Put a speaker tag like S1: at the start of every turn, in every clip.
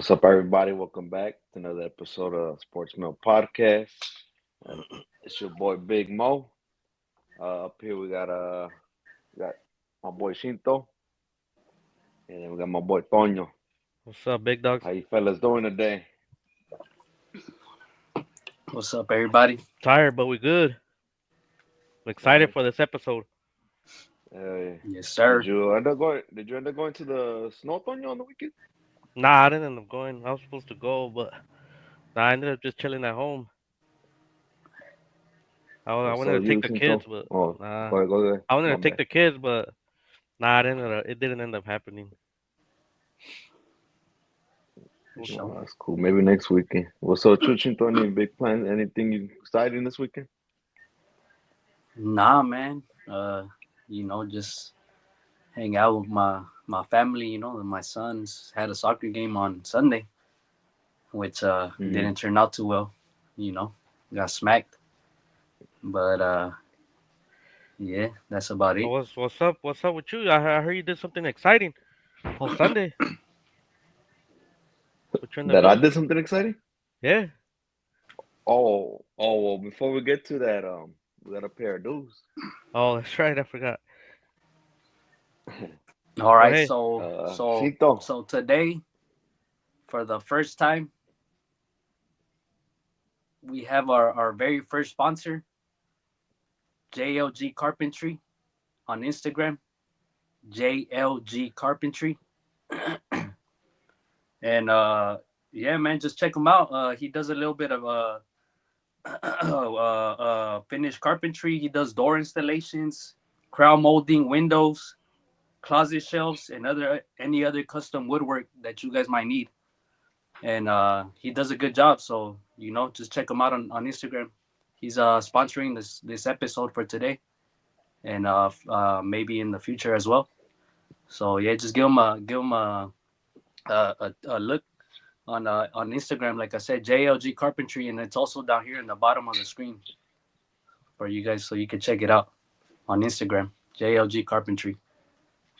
S1: What's up, everybody? Welcome back to another episode of Sports Mill Podcast. Uh, it's your boy Big Mo. Up here we got my boy Shinto, and then we got my boy Toño.
S2: What's up, big dogs?
S1: How you fellas doing today?
S3: What's up, everybody?
S2: Tired, but we good. I'm excited
S1: Uh,
S2: for this episode.
S1: uh,
S3: Yes,
S1: did
S3: sir.
S1: you end up going? Did you end up going to the snow, Toño, on the weekend?
S2: Nah, I didn't end up going. I was supposed to go, but nah, I ended up just chilling at home. I
S1: What's
S2: wanted
S1: up,
S2: to take
S1: you
S2: the kids,
S1: Shinto?
S2: but
S1: Oh,
S2: nah.
S1: go ahead.
S2: I wanted
S1: My
S2: to take
S1: bad.
S2: the kids, but nah, it didn't end up happening.
S3: For
S1: Well,
S3: sure.
S1: that's cool. Maybe next weekend. What's up, you, Shinto? Any big plans? Anything exciting this weekend?
S3: Nah, man. Just hang out with my family. My sons had a soccer game on Sunday, which
S1: Mm.
S3: didn't turn out too well. You know, got smacked. But yeah, that's about
S2: So
S3: it.
S2: what's up? What's up with you? I heard you did something exciting on Sunday. What you end up
S1: That I
S2: doing?
S1: did something exciting?
S2: Yeah.
S1: Well, before we get to that, we got a pair of dues.
S2: Oh, that's right. I forgot.
S3: All
S2: But
S3: right.
S2: hey,
S1: Shinto.
S3: So today, for the first time, we have our very first sponsor, JLG Carpentry, on Instagram. JLG Carpentry. And yeah, man, just check him out. He does a little bit of finished carpentry. He does door installations, crown molding, windows, closet shelves, and other any other custom woodwork that you guys might need. And he does a good job. So just check him out on Instagram. He's sponsoring this episode for today, and maybe in the future as well. So yeah, just give him a look on Instagram. Like I said, JLG Carpentry, and it's also down here in the bottom of the screen for you guys, so you can check it out on Instagram. JLG Carpentry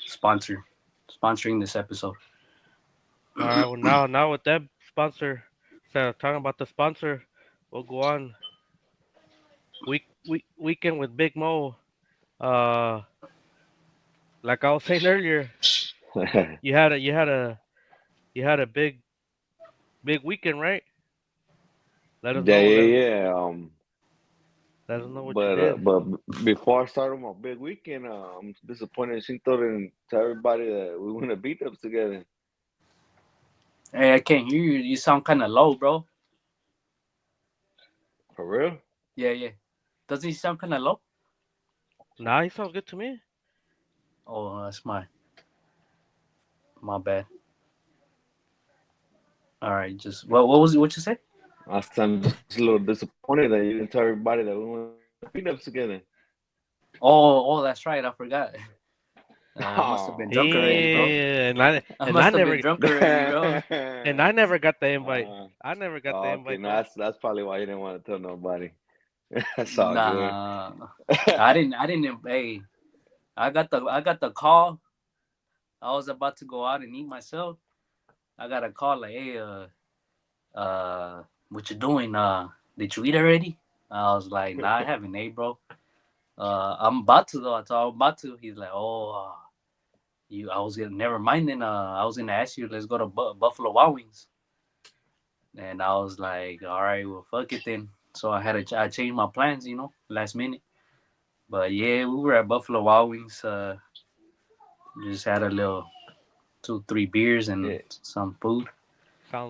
S3: sponsoring this episode.
S2: all right. Well, now with that sponsor, so talking about the sponsor, we'll go on weekend with Big Mo. Uh, like I was saying earlier,
S1: Yeah,
S2: you had a you had a you had a big weekend, right? Let us
S1: yeah,
S2: know.
S1: yeah.
S2: Let us know what you
S1: But
S2: did.
S1: before I start on my big weekend, I'm disappointed Shinto didn't tell everybody that we went to beat ups together.
S3: Hey, I can't hear you. You sound kind of low, bro.
S1: For real?
S3: Yeah, yeah. Doesn't he sound kind of low?
S2: Nah, he sounds good to me.
S3: Oh, that's my bad. All right, just what was it? What you say?
S1: I'm just a little disappointed that you didn't tell everybody that we went to beat ups together.
S3: Oh, that's right. I forgot. I must have
S1: Oh
S3: been drunk already, bro.
S2: Yeah,
S3: I
S2: and I
S3: must have been
S2: never
S3: drunk already, bro.
S2: got the invite.
S1: uh,
S2: I never got the
S1: oh, okay,
S2: invite
S1: no,
S2: though.
S1: that's probably why you didn't want to tell nobody. That's all good.
S3: Nah, I didn't. Hey, I got the call. I was about to go out and eat myself. I got a call like, hey, what you doing? Did you eat already? I was like, nah, I haven't ate, bro. I'm about to though. I told him I'm about to. He's like, oh, you. I was gonna never mind. Then I was gonna ask you, let's go to Buffalo Wild Wings. And I was like, all right, well, fuck it then. So I changed my plans, last minute. But yeah, we were at Buffalo Wild Wings. Just had a little 2, 3 beers and
S1: Yeah,
S3: some food,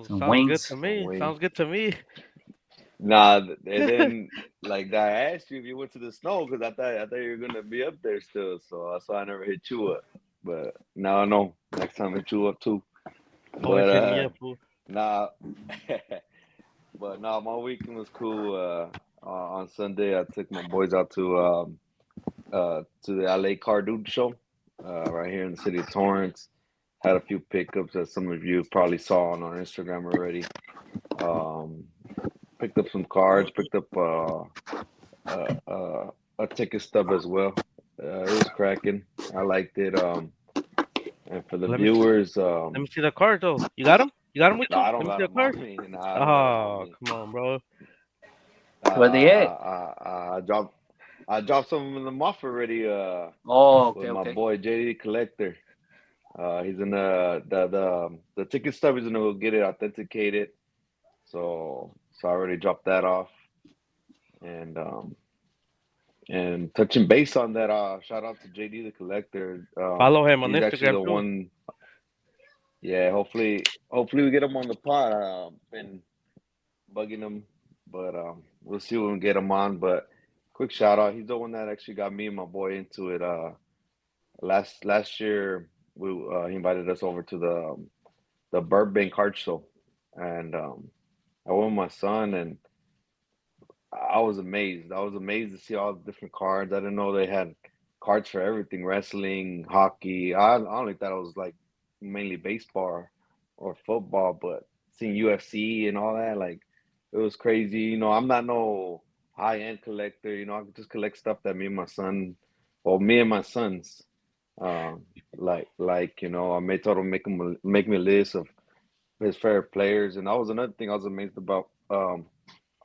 S3: some
S2: Sounds good to
S3: wings.
S1: some
S2: me.
S1: wings.
S2: Sounds good to me.
S1: Nah, and then like I asked you if you went to the snow because I thought you were gonna be up there still, so I never hit you up. But now I know next time I hit you up too.
S2: Always
S1: But
S2: hit me up, fool.
S1: nah, but nah, my weekend was cool. On Sunday I took my boys out to the LA Car Dude show, right here in the city of Torrance. Had a few pickups that some of you probably saw on our Instagram already. Um, Picked up some cards, picked up uh, uh, a ticket stub as well. It was cracking. I liked it. And for the
S2: Let me see.
S1: viewers,
S2: Let me see the card though. You got him? You got them with
S1: No,
S2: you?
S1: I
S2: Let
S1: don't
S2: me
S1: got
S2: see the
S1: them on
S2: card.
S1: me. No, I don't got them on
S2: Oh,
S1: me.
S2: come on, bro.
S1: I
S3: Where
S1: I
S3: they at?
S1: I dropped some of them off already.
S3: Oh, okay,
S1: With my
S3: okay.
S1: boy JD Collector. He's in the ticket stub. He's gonna go get it authenticated. So I already dropped that off. And touching base on that, shout out to JD the Collector.
S2: Follow him on
S1: He's actually
S2: Instagram
S1: the
S2: too.
S1: one. Yeah, hopefully we get him on the pod. Been bugging him, but we'll see when we get him on. But quick shout out, he's the one that actually got me and my boy into it. Last year he invited us over to the Burbank Card Show, and I went with my son, and I was amazed. I was amazed to see all the different cards. I didn't know they had cards for everything: wrestling, hockey. I only thought it was like mainly baseball or football, but seeing UFC and all that, like it was crazy. I'm not no high-end collector. I could just collect stuff that me and my son, or me and my sons, um, I made told him make me a list of his favorite players, and that was another thing I was amazed about.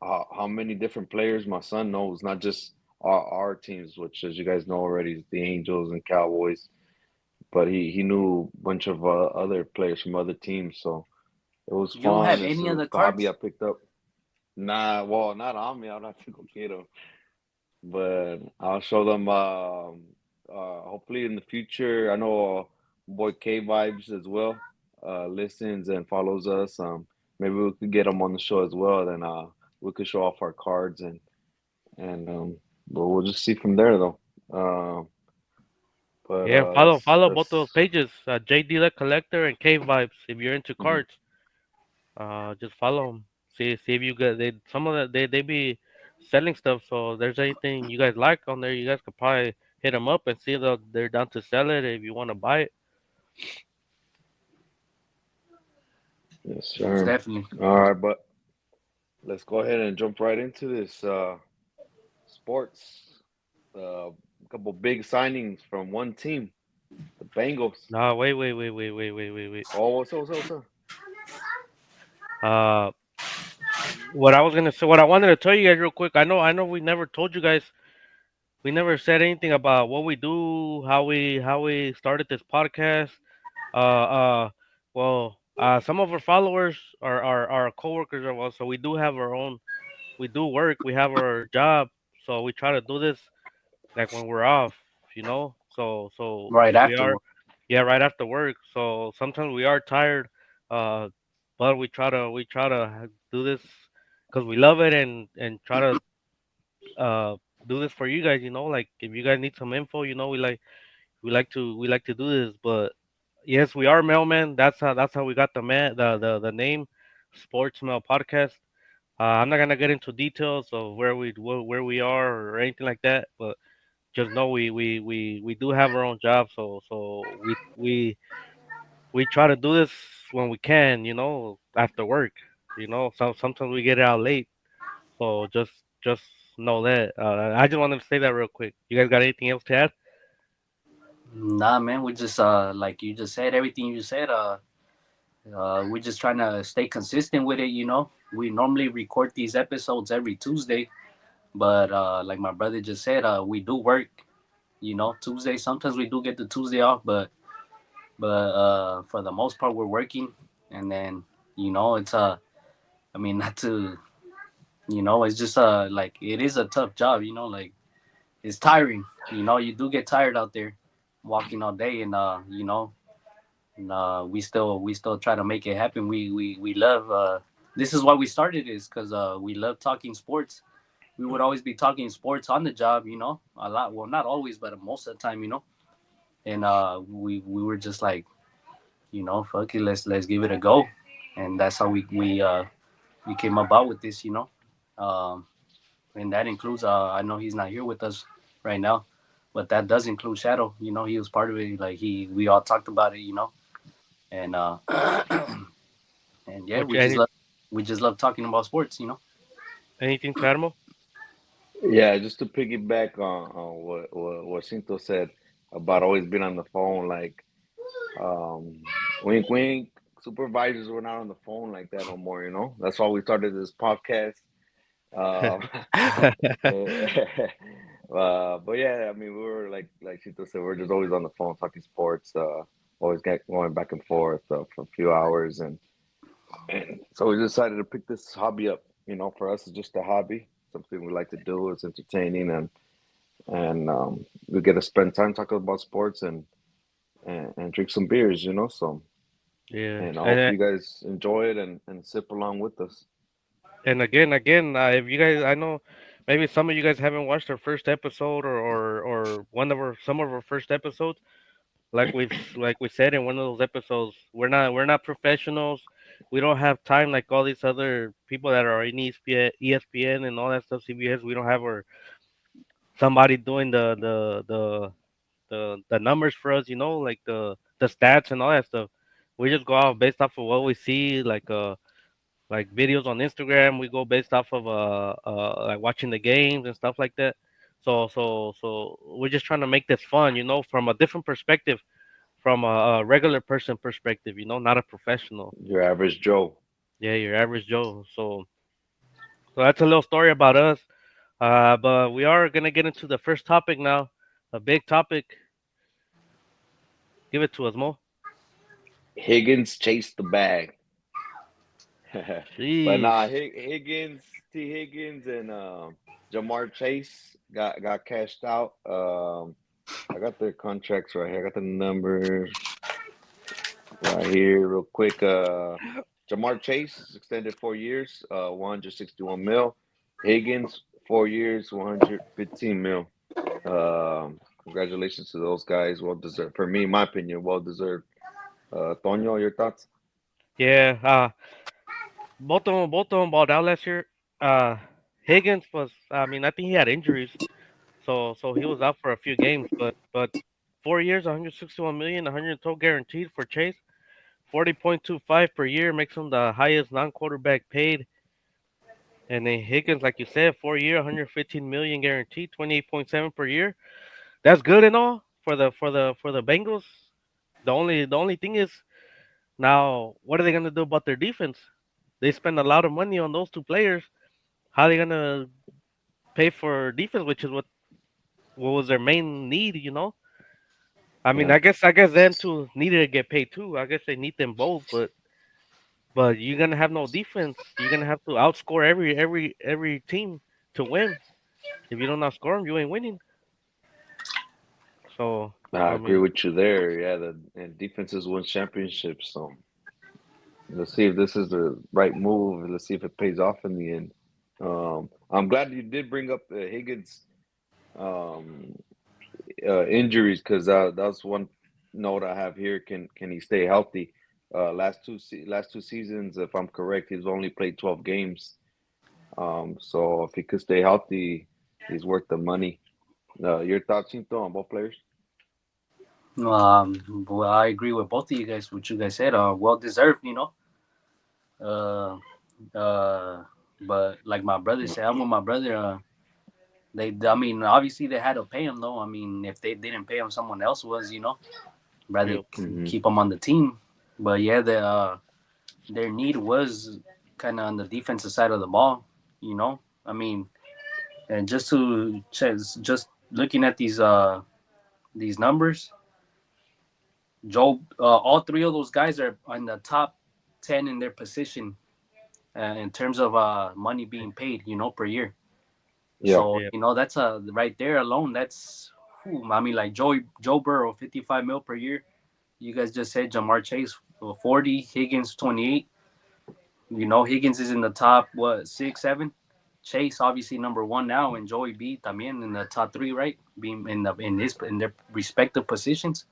S1: How many different players my son knows, not just our teams, which, as you guys know already, is the Angels and Cowboys, but he knew a bunch of other players from other teams. So it was
S3: You don't
S1: fun.
S3: have
S1: It's
S3: any
S1: a
S3: other
S1: hobby I
S3: cards?
S1: picked up. Nah, well, not on me. I'll have to go get them, but I'll show them. Hopefully in the future. I know boy K Vibes as well listens and follows us. Maybe we could get him on the show as well. Then we could show off our cards and but we'll just see from there though. Uh, but
S2: Yeah, follow both those
S1: that's
S2: pages. JD the Collector and Cave Vibes. If you're into
S1: mhm.
S2: cards, just follow them. See if you get some of they be selling stuff. So if there's anything you guys like on there, you guys could probably hit them up and see if they're down to sell it. If you want to buy it.
S1: Yes,
S3: Most
S1: sir.
S3: definitely.
S1: All right, but let's go ahead and jump right into this sports. A couple big signings from one team, the Bengals.
S2: No, wait.
S1: Oh, what's up?
S2: Uh, what I was gonna say, what I wanted to tell you guys real quick. I know, we never told you guys. We never said anything about what we do, how we started this podcast. Uh, uh, some of our followers are coworkers of us, so we do have our own. We do work. We have our job, so we try to do this like when we're off, So
S3: Right
S2: if we are,
S3: afterward.
S2: yeah, right after work. So sometimes we are tired, uh, but we try to do this because we love it and try to uh do this for you guys. Like if you guys need some info, we like to do this. But yes, we are mailman. That's how we got the name, Sports Mail Podcast. I'm not gonna get into details of where we are or anything like that, but just know we do have our own job, so we try to do this when we can, after work. Sometimes we get out late, so just know that. I just wanted to say that real quick. You guys got anything else to add?
S3: Nah, man, we just like you just said, everything you said. We're just trying to stay consistent with it. We normally record these episodes every Tuesday, but like my brother just said, we do work. Tuesday. Sometimes we do get the Tuesday off, but for the most part, we're working. And then it's I mean, not to it's just like it is a tough job. Like it's tiring. You do get tired out there walking all day, and and we still try to make it happen. We love this is why we started this because we love talking sports. We would always be talking sports on the job, a lot. Well, not always, but most of the time, and we were just like, fuck it, let's give it a go, and that's how we came about with this, um, and that includes I know he's not here with us right now, but that does include Shadow. He was part of it. Like we all talked about it, and and yeah,
S2: What you any
S3: we just love talking about sports.
S2: anything to add, Mo?
S1: Yeah, just to piggyback on what Cinto said about always being on the phone, like wink wink. supervisors were not on the phone like that no more. You know, that's why we started this podcast. Um, but yeah, I mean, we were like Chito said, we're just always on the phone talking sports. Always going back and forth for a few hours, and so we decided to pick this hobby up. You know, for us, it's just a hobby, something we like to do. It's entertaining, and we get to spend time talking about sports and drink some beers. You know, so
S2: Yeah,
S1: and I hope you guys enjoy it and sip along with us.
S2: and again, if you guys, I know maybe some of you guys haven't watched our first episode or one of our some of our first episodes. Like we said in one of those episodes, we're not professionals. We don't have time like all these other people that are in ESPN and all that stuff. CBS. We don't have our somebody doing the numbers for us. You know, like the stats and all that stuff. We just go out based off of what we see, like videos on Instagram. We go based off of like watching the games and stuff like that. So we're just trying to make this fun, you know, from a different perspective, from a regular person perspective, you know, not a professional.
S1: Your average Joe.
S2: Yeah, your average Joe. So that's a little story about us. But we are gonna get into the first topic now, a big topic. Give it to us, Mo.
S1: Higgins chased the bag. But
S2: Jeez.
S1: nah, Higgins, T. Higgins, and Jamar Chase got cashed out. I got their contracts right here. I got the numbers right here, real quick. Jamar Chase extended 4 years, 161 mil. Higgins 4 years, 115 mil. Congratulations to those guys. Well deserved. For me, in my opinion, well deserved. Tonyo, your thoughts?
S2: Yeah. Both of them balled out last year. Uh, Higgins was. I mean, I think he had injuries, so he was out for a few games. But 4 years, 161 million, 112 guaranteed for Chase. 40.25 per year makes him the highest non-quarterback paid. And then Higgins, like you said, 4 year, 115 million guaranteed, 28.7 per year. That's good and all for the Bengals. The only thing is now what are they gonna do about their defense? They spend a lot of money on those two players. How are they gonna pay for defense, which is what was their main need? You know, I mean,
S1: Yeah.
S2: I guess them two needed to get paid too. I guess they need them both, but you're gonna have no defense. You're gonna have to outscore every team to win. If you don't outscore them, you ain't winning. So
S1: I
S2: I
S1: agree
S2: mean,
S1: with you there. Yeah, the and defenses win championships. So let's see if this is the right move. Let's see if it pays off in the end. I'm glad you did bring up Higgins um, injuries because that's one note I have here. Can he stay healthy? Last two seasons, if I'm correct, he's only played 12 games. So if he could stay healthy, he's worth the money. Your thoughts, Cinto, on both players?
S3: Well, I agree with both of you guys. What you guys said, well deserved, you know. Uh, uh, but like my brother said, I'm with my brother. I mean, obviously they had to pay him though. I mean, if they didn't pay him, someone else was, you know, rather
S2: yep.
S1: Hmm.
S3: keep him on the team. But yeah, their need was kind of on the defensive side of the ball, you know. I mean, and just looking at these numbers, Joe, all three of those guys are on the top 10 in their position in terms of money being paid, you know, per year.
S1: Yeah.
S3: So
S2: Yeah.
S3: you know that's right there alone. That's I mean, like Joe Burrow, 55 mil per year. You guys just said Jamar Chase 40, Higgins 28. You know, Higgins is in the top what 6, 7. Chase obviously number one now, and Joey B también in the top three, right? Being in their respective positions.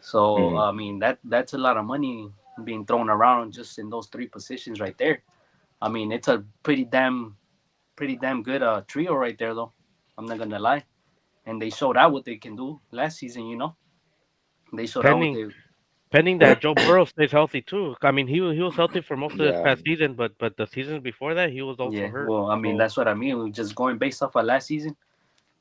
S3: So
S1: Hmm.
S3: I mean that's a lot of money being thrown around just in those three positions right there. I mean it's a pretty damn good trio right there though. I'm not gonna lie, and they showed out what they can do last season. You know, they showed out what
S2: Pending
S3: they.
S2: pending that Joe Burrow stays healthy too. I mean, he was healthy for most of this
S1: Yeah.
S2: past season, but the seasons before that, he was also
S3: Yeah,
S2: hurt.
S3: well, I mean
S2: So
S3: that's what I mean. We're just going based off of last season.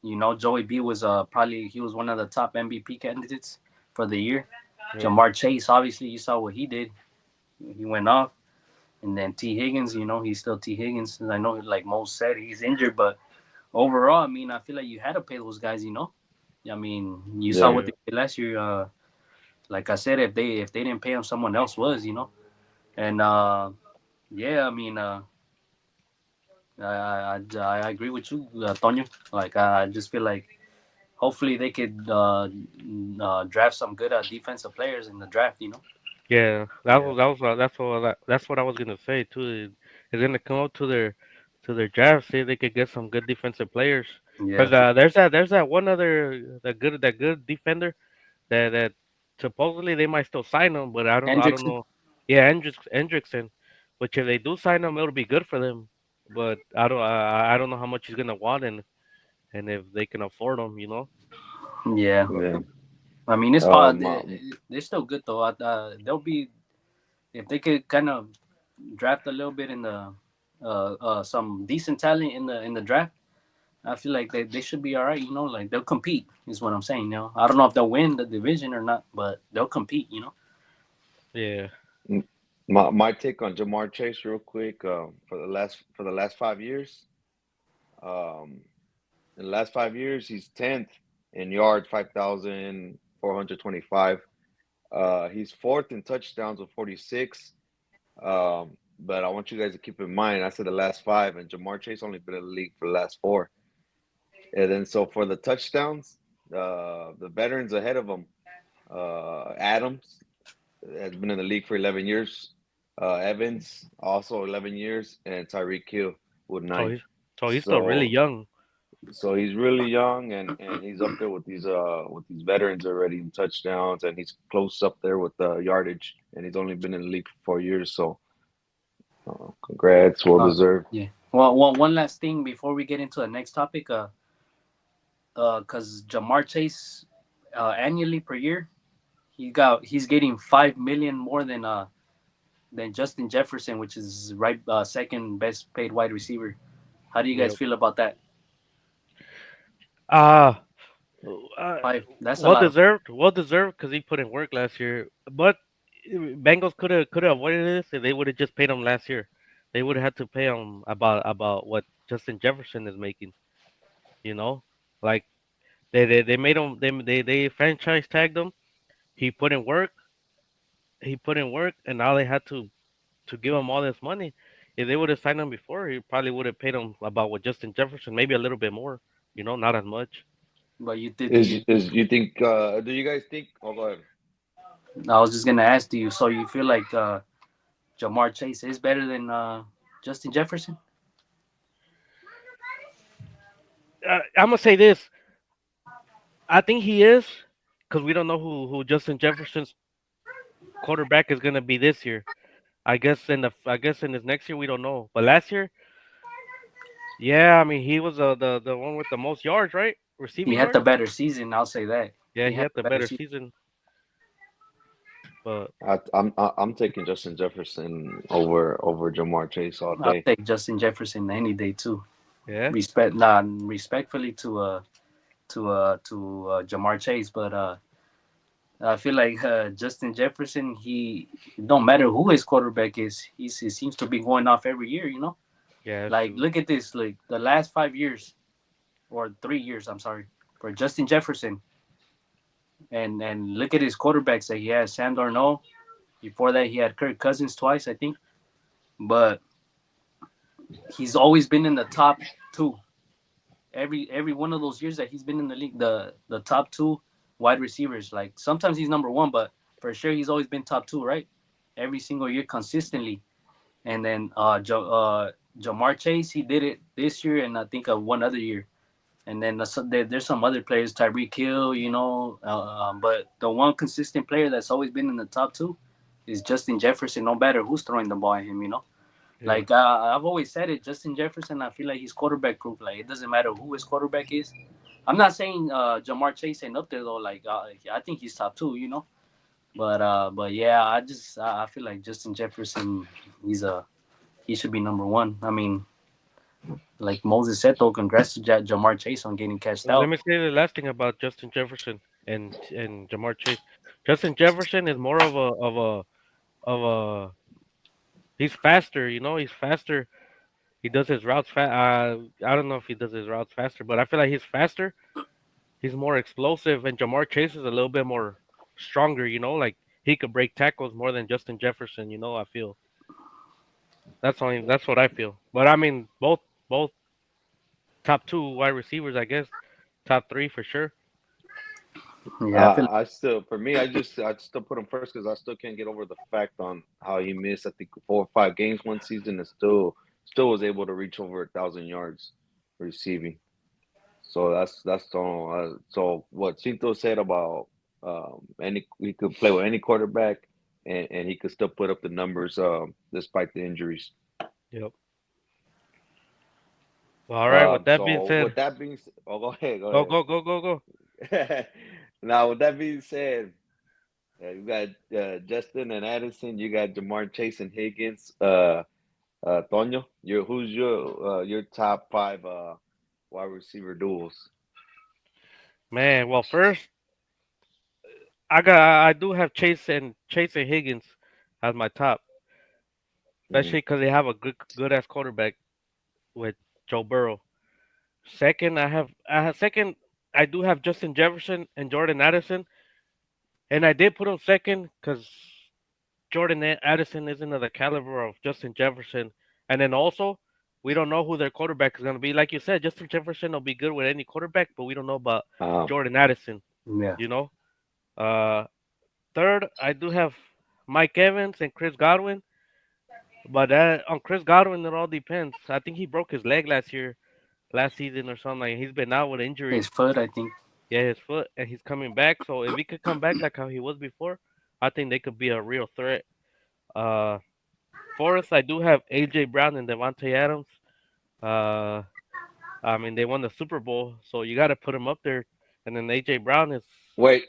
S3: You know, Joey B was probably he was one of the top MVP candidates for the year.
S2: yeah.
S3: Jamar Chase, obviously, you saw what he did. he went off. And then T Higgins, he's still T Higgins. I know, like most said, he's injured, but overall, I mean, I feel like you had to pay those guys. I mean, you saw
S1: Yeah.
S3: what
S2: Yeah.
S3: they did last year. Like I said, if they didn't pay him, someone else was. And yeah, I mean, I agree with you, Tonyo. Like I just feel like hopefully they could draft some good defensive players in the draft.
S2: Yeah,
S3: Yeah.
S2: that's what I was gonna say too. It's gonna come up to their draft, see if they could get some good defensive players.
S3: Yeah.
S2: Cause there's that one other that good defender that supposedly they might still sign him, but I don't
S3: Hendrickson.
S2: know. Yeah, Hendrickson, which if they do sign him, it'll be good for them. But I don't know how much he's gonna want and if they can afford him.
S3: Yeah.
S1: Yeah.
S3: I mean, it's
S1: My,
S3: they're still good though. They'll be if they could kind of draft a little bit in the some decent talent in the draft. I feel like they should be all right. Like they'll compete is what I'm saying. I don't know if they'll win the division or not, but they'll compete.
S2: Yeah.
S1: my take on Jamar Chase, real quick. For the last 5 years, um, in the last 5 years, he's 10th in yards, 5,425. He's fourth in touchdowns with 46. But I want you guys to keep in mind, I said the last five, and Jamar Chase only been in the league for the last four. And then so for the touchdowns, the veterans ahead of him, Adams has been in the league for 11 years. Evans also 11 years, and Tyreek Hill with
S2: So
S1: 9.
S2: he's still really
S1: So
S2: young.
S1: he's really young, and he's up there with these veterans already in touchdowns, and he's close up there with yardage, and he's only been in the league for 4 years. So congrats, well
S3: Uh,
S1: deserved.
S3: yeah. Well, one last thing before we get into the next topic. Because Jamar Chase, annually per year, he's getting 5 million more than Justin Jefferson, which is right second best paid wide receiver. How do you guys
S2: Yep.
S3: feel about that?
S2: Uh, uh
S3: Five. That's a
S2: well
S3: lot of.
S2: deserved. Well deserved because he put in work last year. But Bengals could have avoided this if they would have just paid him last year. They would have had to pay him about what Justin Jefferson is making. You know, like they made him they franchise tagged him. He put in work. He put in work, and now they had to give him all this money. If they would have signed him before, he probably would have paid him about what Justin Jefferson, maybe a little bit more. Not as much.
S3: But you did. Do you?
S1: Is you think? Do you guys think? Oh, go ahead.
S3: I was just gonna ask you. So you feel like Jamar Chase is better than Justin Jefferson?
S2: I'm gonna say this. I think he is, because we don't know who Justin Jefferson's quarterback is gonna be this year. I guess in this next year we don't know. But last year, yeah, I mean he was the one with the most yards, right?
S3: He
S2: Receiving
S3: had the
S2: yards.
S3: better season. I'll say that.
S2: Yeah,
S3: He
S2: he
S3: had
S2: had
S3: the
S2: the
S3: better
S2: better
S3: season.
S2: season. But
S1: I'm taking Justin Jefferson over Jamar Chase all
S3: I'll
S1: day.
S3: take Justin Jefferson any day too.
S2: yeah,
S3: Respectfully to Jamar Chase, but I feel like Justin Jefferson. He it don't matter who his quarterback is. He seems to be going off every year.
S2: yeah, that's
S3: Like
S2: true.
S3: look at this. Like the last 5 years or 3 years. I'm sorry for Justin Jefferson, and look at his quarterbacks that he has. Sam Darnold. Before that, he had Kirk Cousins twice, I think. But he's always been in the top two. Every one of those years that he's been in the league, the top two wide receivers. Like sometimes he's number one, but for sure he's always been top two, right? Every single year consistently. And then Jamar Chase, he did it this year, and I think one other year. And then there's some other players, Tyreek Hill, but the one consistent player that's always been in the top two is Justin Jefferson. No matter who's throwing the ball at him.
S2: Yeah,
S3: Like I've always said it, Justin Jefferson. I feel like he's quarterback proof. Like it doesn't matter who his quarterback is. I'm not saying Jamar Chase ain't up there though. Like I think he's top two. But yeah, I feel like Justin Jefferson. He should be number one. I mean, like Moses said though, congrats to Jamar Chase on getting cashed
S2: let
S3: out.
S2: me say the last thing about Justin Jefferson and Jamar Chase. Justin Jefferson is more of a He's faster, you know. He's faster. He does his routes I don't know if he does his routes faster, but I feel like he's faster. He's more explosive, and Jamar Chase is a little bit more stronger. You know, like he could break tackles more than Justin Jefferson. You know, I feel that's what I feel. But I mean, both top two wide receivers, I guess, top three for sure.
S3: Yeah, I feel
S1: I still, for me, I still put him first because I still can't get over the fact on how he missed. I think 4 or 5 games one season and still was able to reach over 1,000 yards receiving. So that's all. So what Cinto said about any he could play with any quarterback and he could still put up the numbers despite the injuries.
S2: Yep. Well, all right. With that being
S1: So with
S2: said,
S1: that being, oh, go
S2: go go go go go.
S1: ahead. Now with that being said, you got Justin and Addison. You got Jamar Chase and Higgins. Tonyo, who's your top five wide receiver duels?
S2: Man, well, first I do have Chase and Higgins as my top,
S1: Hmm.
S2: especially because they have a good ass quarterback with Joe Burrow. Second, I do have Justin Jefferson and Jordan Addison, and I did put him second because Addison isn't of the caliber of Justin Jefferson, and then also we don't know who their quarterback is going to be. Like you said, Justin Jefferson will be good with any quarterback, but we don't know about
S1: Um,
S2: Jordan Addison.
S3: yeah.
S2: You know. Uh, Third, I do have Mike Evans and Chris Godwin, but on Chris Godwin it all depends. I think he broke his leg last season or something. Like he's been out with
S3: His
S2: injury.
S3: foot, I think.
S2: Yeah, his foot, and he's coming back. So if he could come back like how he was before, I think they could be a real threat. Uh, Fourth, I do have AJ Brown and Devontae Adams. Uh, I mean they won the Super Bowl, so you got to put him up there. And then AJ Brown is
S1: wait,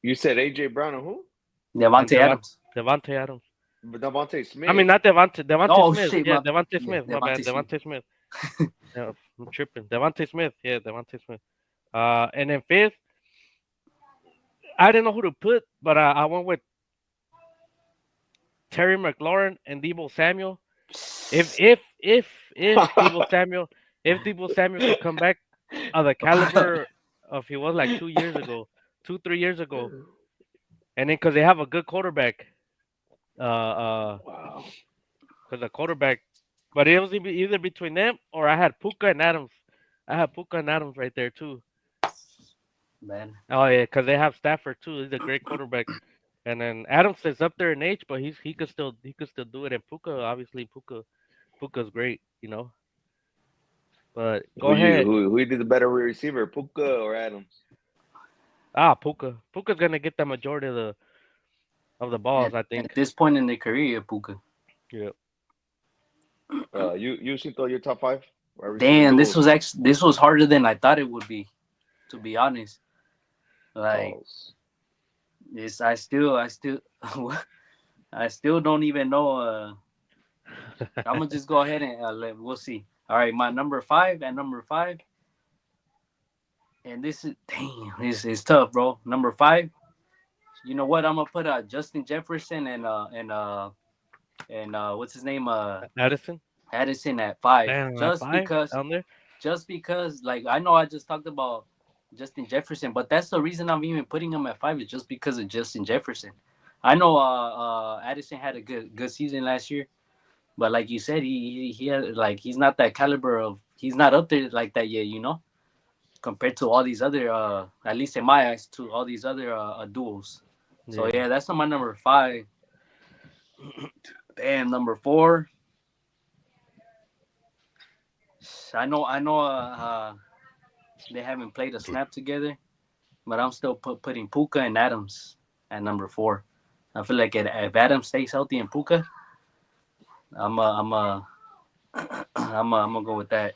S1: you said AJ Brown and who?
S2: and
S3: Devontae Adams.
S2: Devontae Adams.
S1: Devontae
S2: I mean
S1: Smith.
S2: not Devontae
S3: Oh
S2: Smith.
S3: shit,
S2: Yeah,
S3: my
S2: Devontae
S3: yeah,
S2: Smith. My bad,
S3: Devontae Smith.
S2: Devontae Smith. Yeah, I'm tripping. Devontae Smith. Yeah, Devontae Smith. And then fifth, I didn't know who to put, but I went with Terry McLaurin and Debo Samuel. If Debo Samuel could come back of the caliber of he was like 2 years ago, 3 years ago, and then because they have a good quarterback, uh,
S1: Wow.
S2: because the quarterback, but it was either between them or I had Puka and Adams. I had Puka and Adams right there too.
S3: Man.
S2: Oh yeah, because they have Stafford too. He's a great quarterback. And then Adams is up there in age, but he could still do it. And Puka's great, you know. But go ahead.
S1: Who did the better receiver, Puka or Adams?
S2: Puka's gonna get the majority of the balls, I
S3: At
S2: think.
S3: this point in their career, Puka.
S2: Yeah.
S1: You should throw your top five wide receiver
S3: Damn,
S1: duels.
S3: this was harder than I thought it would be. To be honest, like
S1: Pause.
S3: this, I still don't even know. I'm gonna just go ahead and we'll see. All right, my number five at number five, and this is damn, this is tough, bro. Number five, you know what? I'm gonna put Justin Jefferson and what's his name
S2: Addison.
S3: Addison at five,
S2: Damn, at five down there.
S3: just because like I know I just talked about Justin Jefferson, but that's the reason I'm even putting him at five is just because of Justin Jefferson. I know Addison had a good season last year, but like you said, he had like he's not that caliber of he's not up there like that yet, you know, compared to all these other at least in my eyes to all these other duels. So
S2: Yeah.
S3: yeah, that's on my number five. Damn, number four. I know they haven't played a snap together, but I'm still putting Puka and Adams at number four. I feel like if Adams stays healthy and Puka, I'm a I'm gonna go with that.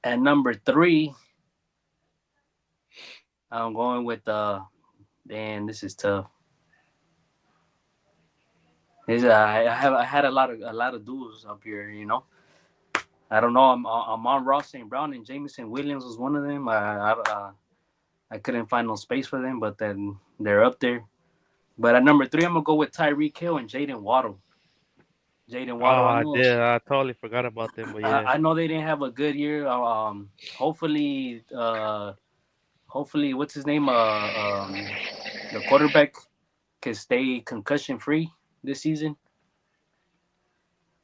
S3: At number three, I'm going with damn, this is tough. I had a lot of duels up here, you know. I don't know. I'm on Ross St. Brown and Jameson Williams was one of them. I couldn't find no space for them, but then they're up there. But at number three, I'm gonna go with Tyreek Hill and Jaden Waddle. Jaden
S2: Oh,
S3: Waddle, I
S2: I
S3: know.
S2: did. I totally forgot about them, but yeah.
S3: I know they didn't have a good year. Hopefully, hopefully, what's his name? The quarterback can stay concussion free this season.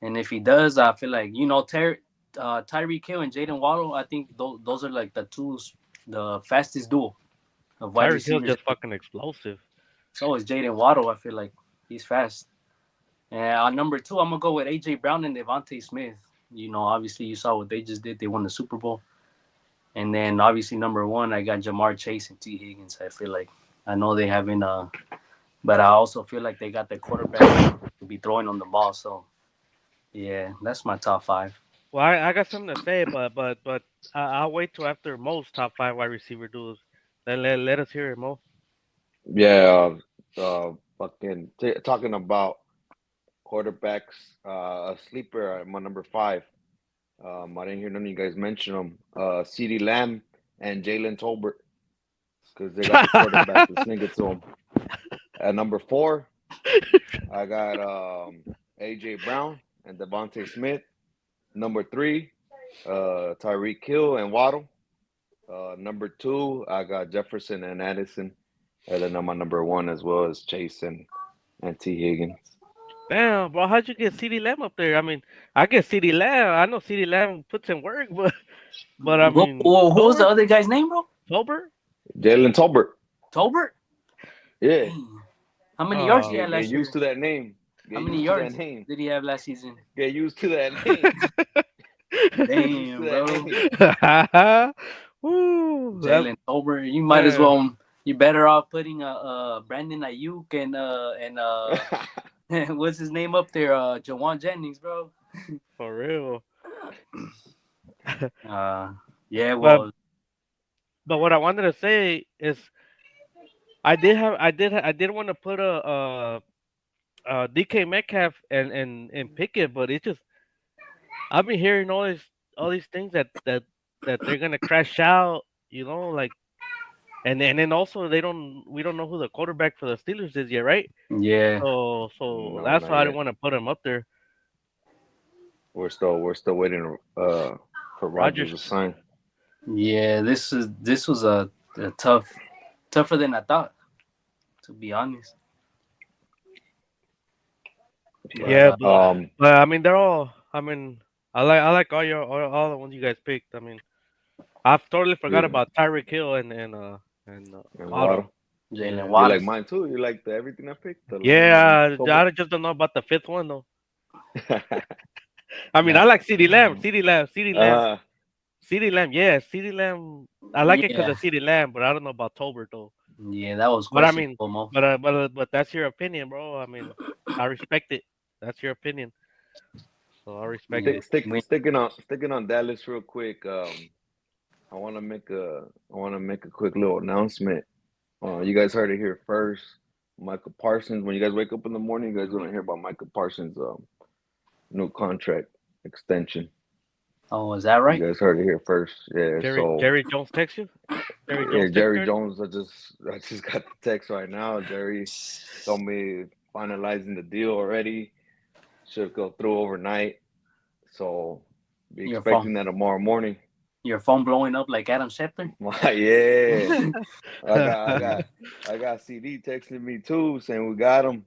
S3: And if he does, I feel like Tyreek Hill and Jaden Waddle. I think those are like the fastest duo of wide
S2: Tyreek Hill's
S3: receivers.
S2: just fucking explosive.
S3: So is Jaden Waddle. I feel like he's fast. And on number two, I'm gonna go with AJ Brown and Devontae Smith. Obviously you saw what they just did. They won the Super Bowl. And then obviously number one, I got Jamar Chase and T Higgins. I feel like I know they haven't, but I also feel like they got the quarterback to be throwing on the ball. So yeah, that's my top five.
S2: Well, I got something to say, but I'll wait till after Mo's top five wide receiver duels. Let us hear it, Mo.
S1: Yeah, fucking talking about quarterbacks. A sleeper at my number five. I didn't hear none of you guys mention them. CeeDee Lamb and Jalen Tolbert because they got the quarterback to sling it to them. At number four, I got AJ Brown and Devontae Smith. Number three, Tyreek Hill and Waddle. Number two, I got Jefferson and Addison. And then on my number one as well as Chase and T. Higgins.
S2: Damn, bro, how'd you get CD Lamb up there? I mean, I get CD Lamb. I know CD Lamb puts in work, but I mean,
S3: Who was the
S2: Tolbert,
S3: other guy's name, bro?
S2: Tolbert.
S1: Jalen Tolbert.
S3: Tolbert.
S1: Yeah.
S3: Dang. How many yards he
S2: Oh,
S3: had
S1: Get
S3: last
S1: used
S3: year?
S1: to that name.
S3: How
S1: Get
S3: many
S1: used to that
S3: yards
S1: name.
S3: did he have last season?
S1: Get used to that name. Get used to
S3: Damn,
S1: that
S3: bro.
S1: name.
S2: Woo,
S3: Jalen Tolbert. You might as
S2: man,
S3: well. You better off putting Brandon Ayuk and what's his name up there? Jawan Jennings, bro.
S2: for real.
S3: Uh, yeah.
S2: But
S3: Well,
S2: but what I wanted to say is I did want to put DK Metcalf and Pickett, but it just I've been hearing all these things that they're gonna crash out, like and then also we don't know who the quarterback for the Steelers is yet, right?
S3: yeah,
S2: So
S1: No,
S2: that's
S1: not
S2: why I didn't
S1: yet.
S2: want to put him up there.
S1: We're still waiting for Rogers
S2: Rogers.
S1: to sign.
S3: yeah. This was a tougher than I thought, to be honest. But
S2: Yeah,
S1: Um
S2: but I mean they're all. I mean I like all the ones you guys picked. I mean I've totally forgot
S1: yeah,
S2: about Tyreek Hill and
S1: and
S2: Waddle.
S1: Waddle.
S3: Jalen
S2: Yeah.
S1: You like
S3: Waddle.
S1: mine too? You like everything I picked? The Lamb and
S2: Yeah,
S1: Tolbert?
S2: I just don't know about the fifth one though. I mean,
S3: Nah,
S2: I like CD Lamb, CD Lamb, CD Lamb,
S1: uh
S2: CD Lamb. Yeah, CD Lamb. I like it because
S3: yeah,
S2: of CD Lamb, but I don't know about Tolbert though.
S3: yeah. That was
S2: But I mean,
S3: questionable, Mo.
S2: but that's your opinion, bro. I mean, I respect it. That's your opinion, so I respect
S3: Yeah.
S2: it.
S3: We,
S1: sticking on Dallas real quick. I want to make a quick little announcement. You guys heard it here first. Michael Parsons. When you guys wake up in the morning, you guys gonna hear about Michael Parsons' new contract extension.
S3: oh, is that
S1: You
S3: right?
S1: guys heard it here first. Yeah. So
S2: Jerry Jones text you. Jerry
S1: yeah,
S2: Jones text
S1: Jerry
S2: you already?
S1: Jones. I just got the text right now. Jerry told me finalizing the deal already. Should go through overnight. So be
S3: Your phone,
S1: expecting that tomorrow morning.
S3: your phone blowing up like Adam Schefter.
S1: Yeah. I got I got I got CD texting me too saying we got him.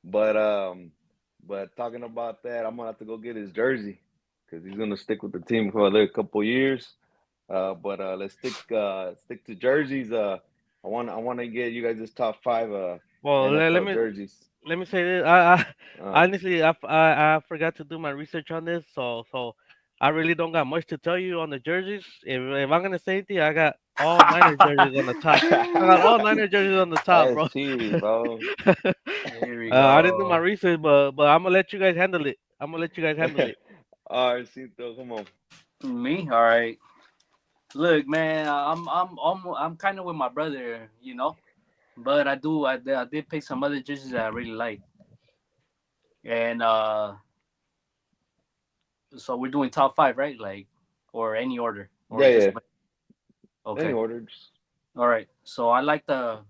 S1: But talking about that, I'm gonna have to go get his jersey because he's gonna stick with the team for another couple years. But let's stick to jerseys. I wanna get you guys this top five
S2: Well,
S1: NFL jerseys.
S2: let me say this.
S1: Uh,
S2: Honestly, I forgot to do my research on this, so I really don't got much to tell you on the jerseys. If I'm gonna say anything, I got all Niner jerseys on the top. I got all Niner jerseys on the top,
S1: that's
S2: bro.
S1: cheating, bro.
S3: Here we
S2: I didn't do my
S3: go.
S2: research, but I'm gonna let you guys handle it. I'm gonna let you guys handle it.
S1: All right, Cito, come on.
S3: Me, all right. Look, man, I'm kind of with my brother, but I did pick some other jerseys that I really like, and so we're doing top five, right? Like, or any order, or
S1: Yeah,
S3: just
S1: yeah. Any
S3: okay.
S1: orders?
S3: All right. So I like the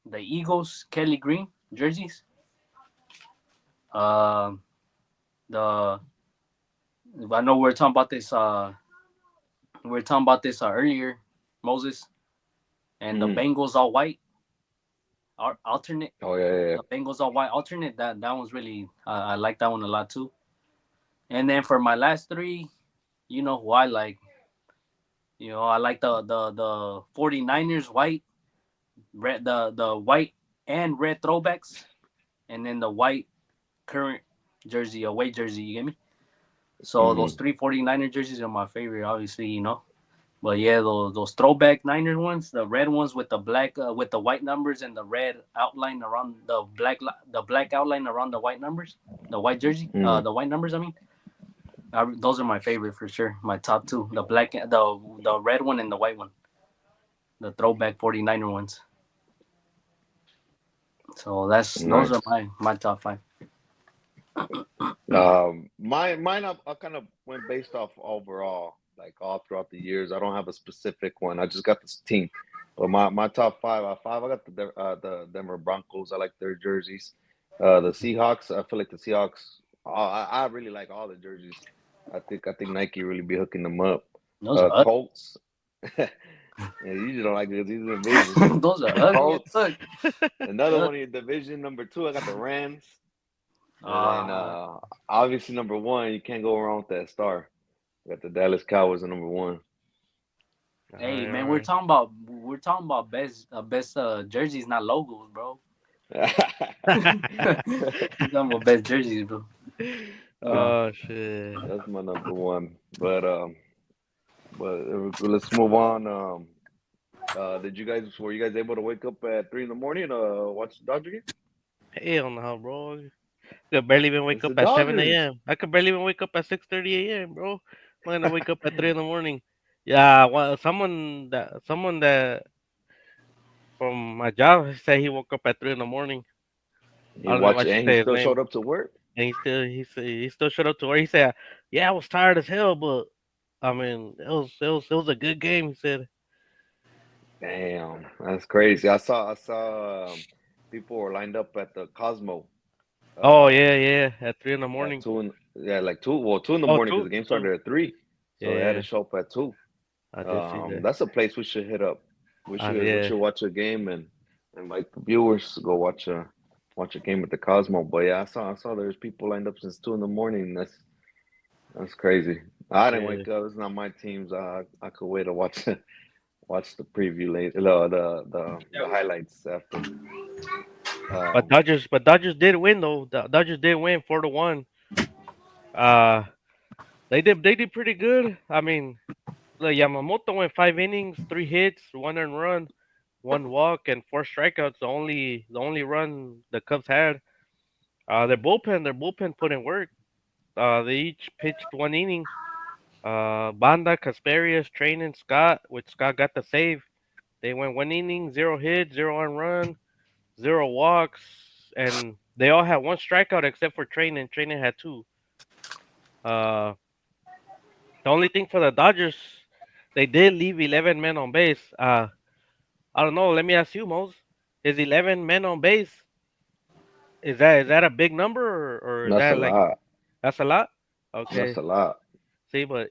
S3: the Eagles Kelly Green jerseys. Uh, the I know we are talking about this. We are talking about this earlier, Moses, and the
S1: Mm.
S3: Bengals all white alternate.
S1: Oh yeah,
S3: The Bengals all white alternate. That one's really I like that one a lot too. And then for my last three, you know who I like. You know I like the 49ers white, red the white and red throwbacks, and then the white current jersey, away jersey. You get me?
S1: yeah.
S3: So those three 49er jerseys are my favorite, obviously, you know. But yeah, those throwback Niners ones, the red ones with the black with the white numbers and the red outline around the black outline around the white numbers, the white jersey,
S1: Mm.
S3: the white numbers. I mean, those are my favorite for sure. My top two, the black, the red one and the white one, the throwback 49er ones. So those are
S1: Nice.
S3: my top five.
S1: Mine I kind of went based off overall, like all throughout the years. I don't have a specific one. I just got this team. But my top five, I got the Denver Broncos. I like their jerseys. The Seahawks, I feel like the Seahawks. I really like all the jerseys. I think Nike really be hooking them up.
S3: Those are
S1: Colts. Yeah, you just don't like it because he's in the division.
S3: ugly. Those are
S1: The
S3: ugly as
S1: Colts.
S3: fuck.
S1: Another one in division number two. I got the Rams. And then
S3: Uh,
S1: obviously number one, you can't go wrong with that star. We got the Dallas Cowboys at number one.
S2: All
S3: Hey
S2: right,
S3: man,
S2: all right.
S3: we're talking about best jerseys, not logos, bro. We're talking about best jerseys, bro. Uh,
S2: Oh shit.
S1: That's my number one. But let's move on. Did you guys were you guys able to wake up at 3 in the morning to watch the Dodger game?
S2: Hell no, bro. I could barely even wake
S1: It's the
S2: up at 7
S1: Dodgers.
S2: a.m. I could barely even wake up at 6:30 a.m., bro. I'm gonna wake up at 3 in the morning. Yeah, well, someone that from my job said he woke up at 3 in the morning. I
S1: He
S2: don't know if I
S1: watched
S2: should
S1: and he
S2: say his
S1: still
S2: name.
S1: showed up to work.
S2: And he still showed up to work. He said, "Yeah, I was tired as hell, but I mean, it was a good game." He said,
S1: Damn, that's crazy. I saw people were lined up at the Cosmo
S2: "Oh
S1: uh
S2: yeah, yeah, at 3 in the
S1: at
S2: morning."
S1: like two in the
S2: Oh,
S1: morning because
S2: two,
S1: the game
S2: two.
S1: started at 3,
S2: Yeah,
S1: so they had to
S2: yeah.
S1: show up at 2.
S2: I did see that.
S1: That's a place we should hit up. We
S2: Yeah.
S1: should watch a game and invite the viewers to go watch a game at the Cosmo. But yeah, I saw there's people lined up since 2 in the morning. That's crazy. I didn't
S2: Yeah.
S1: wake up. It's not my teams. I could wait to watch watch the preview later. The highlights after.
S2: But
S1: Um,
S2: Dodgers did win though. The Dodgers did win 4-1. Uh, they did pretty good. I mean, like Yamamoto went 5 innings, 3 hits, 1 earned run, 1 walk, and 4 strikeouts. The only run the Cubs had. Their bullpen put in work. They each pitched 1 inning. Banda, Casparius, Train, and Scott, which Scott got the save. They went 1 inning, 0 hits, 0 earned run, 0 walks, and they all had 1 strikeout except for Train, and Train had two. Uh, the only thing for the Dodgers, they did leave 11 men on base. I don't know. Let me ask you, Mose. Is 11 men on base? Is that a big number, or is
S1: that's a
S2: that like
S1: lot.
S2: that's a lot?
S1: That's
S2: Okay.
S1: a lot.
S2: See, but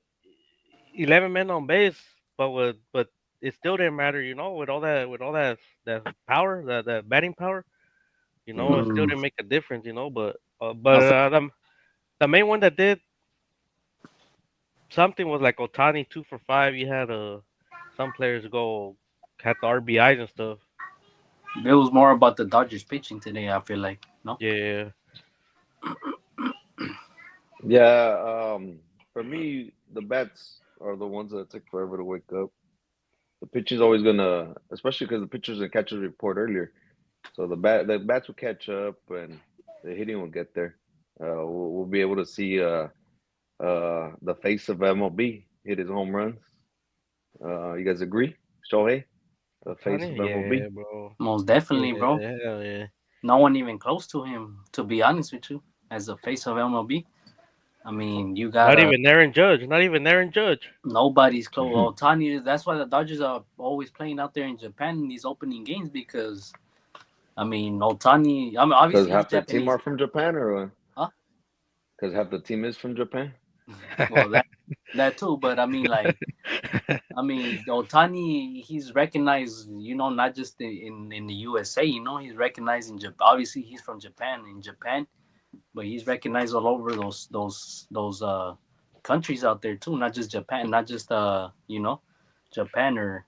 S2: 11 men on base, but it still didn't matter, with all that power, that batting power, it
S1: Hmm.
S2: still
S3: mm,
S2: didn't make a difference,
S3: I
S2: but
S3: feel,
S2: the main one that did something was like Otani 2 for 5. You had some players go had the RBIs and stuff.
S3: it was more about the Dodgers pitching today. I feel like no.
S2: Yeah,
S1: Yeah. For me, the bats are the ones that take forever to wake up. The pitcher's always gonna, especially because the pitchers and catchers report earlier. So the bats will catch up and the hitting will get there. We'll be able to see the face of MLB hit his home runs. You guys agree? Shohei, the face
S2: Otani,
S1: of
S2: yeah,
S1: MLB.
S2: bro.
S3: Most definitely,
S2: Yeah,
S3: bro.
S2: hell yeah.
S3: No one even close to him. To be honest with you, as the face of MLB, I mean, you got
S2: Not
S3: a
S2: even Aaron Judge. Not even Aaron Judge.
S3: nobody's close. Otani. That's why the Dodgers are always playing out there in Japan in these opening games because I mean, Otani. I mean,
S1: Because
S3: obviously he's
S1: half the team
S3: Japanese.
S1: are from Japan, or
S3: Huh?
S1: because half the team is from Japan.
S3: Well, that too. But I mean, like, I mean, Otani, he's recognized. You know, not just in the USA. You know, he's recognized in Japan. Obviously, he's from Japan. In Japan, but he's recognized all over those countries out there too. Not just Japan. Not just Japan or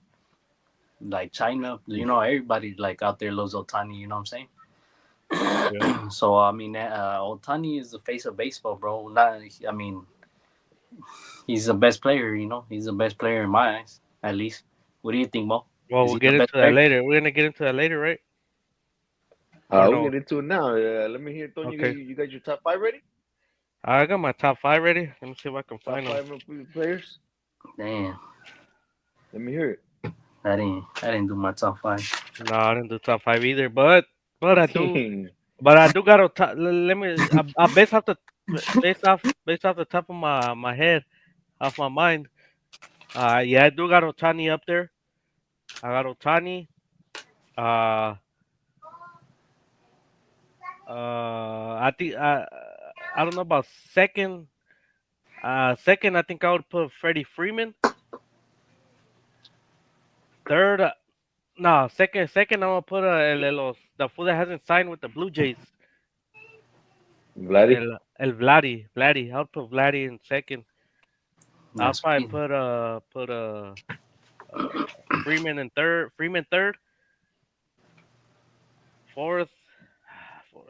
S3: like China. You know, everybody like out there loves Otani. You know what I'm
S2: Yeah.
S3: saying? So I mean, Otani is the face of baseball, bro. Not, I mean, he's the best player. You know, he's the best player in my eyes, at least. What do you think, Mo?
S2: Well,
S3: Is
S2: we'll
S3: he the
S2: get
S3: best
S2: into that
S3: player?
S2: later. We're gonna get into that later, right? Or
S1: We'll
S2: no?
S1: get into it now. Let me hear, Tony.
S2: Okay.
S1: You got your top five ready?
S2: I got my top five ready. Let me see if I can
S1: Top
S2: find them.
S1: five players.
S3: Damn,
S1: Let me hear
S3: I didn't do my top five.
S2: No, I didn't do top five either, but I do.
S1: it.
S2: But I do got to let me. I based off the top of my head, off my mind. Yeah, I do got Otani up there. I got Otani. Uh, I think I don't know about second. Second, I think I would put Freddie Freeman. Third, no, second, I'm gonna put the fool that hasn't signed with the Blue Jays.
S1: Vladdy.
S2: El Vladdy. I'll put Vladdy in second. I'll
S3: That's
S2: probably
S3: crazy.
S2: uh Freeman in third. Freeman third. Fourth. Fourth.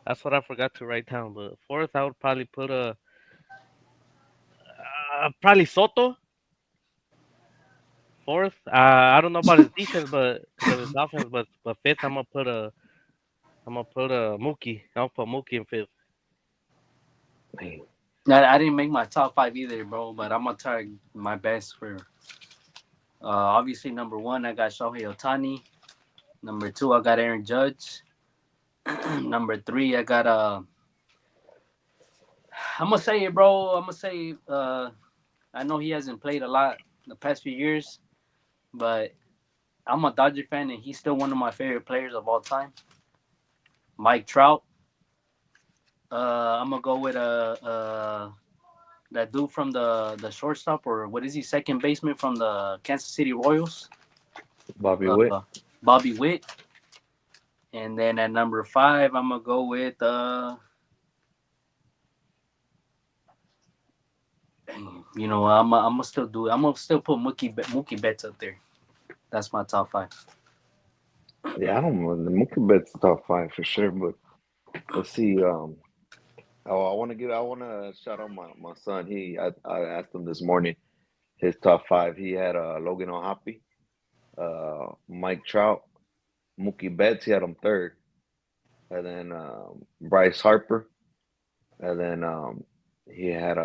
S2: That's what I forgot to write down. But fourth, I would probably put probably Soto. Fourth. I don't know about his defense, but because of his offense, but fifth, I'm gonna put Mookie. I'll put Mookie in fifth.
S1: Man.
S3: I didn't make my top five either, bro. But I'm gonna try my best for. Obviously, number one, I got Shohei Otani. Number two, I got Aaron Judge. Number three, I got I'm gonna say it, bro. I'm gonna say I know he hasn't played a lot the past few years, but I'm a Dodger fan and he's still one of my favorite players of all time. Mike Trout. I'm gonna go with that dude from the shortstop, or what is he, second baseman from the Kansas City Royals,
S1: Bobby Witt.
S3: uh, Bobby Witt. And then at number five, I'm gonna go with I'm gonna still do it. I'm gonna still put Mookie Betts up there. That's my top five.
S1: Yeah, I don't know. The Mookie Betts top five for sure, but let's see. I want to shout out my son. I asked him this morning his top five. He had Logan O'Hoppe, Mike Trout, Mookie Betts. He had him third, and then Bryce Harper, and then he had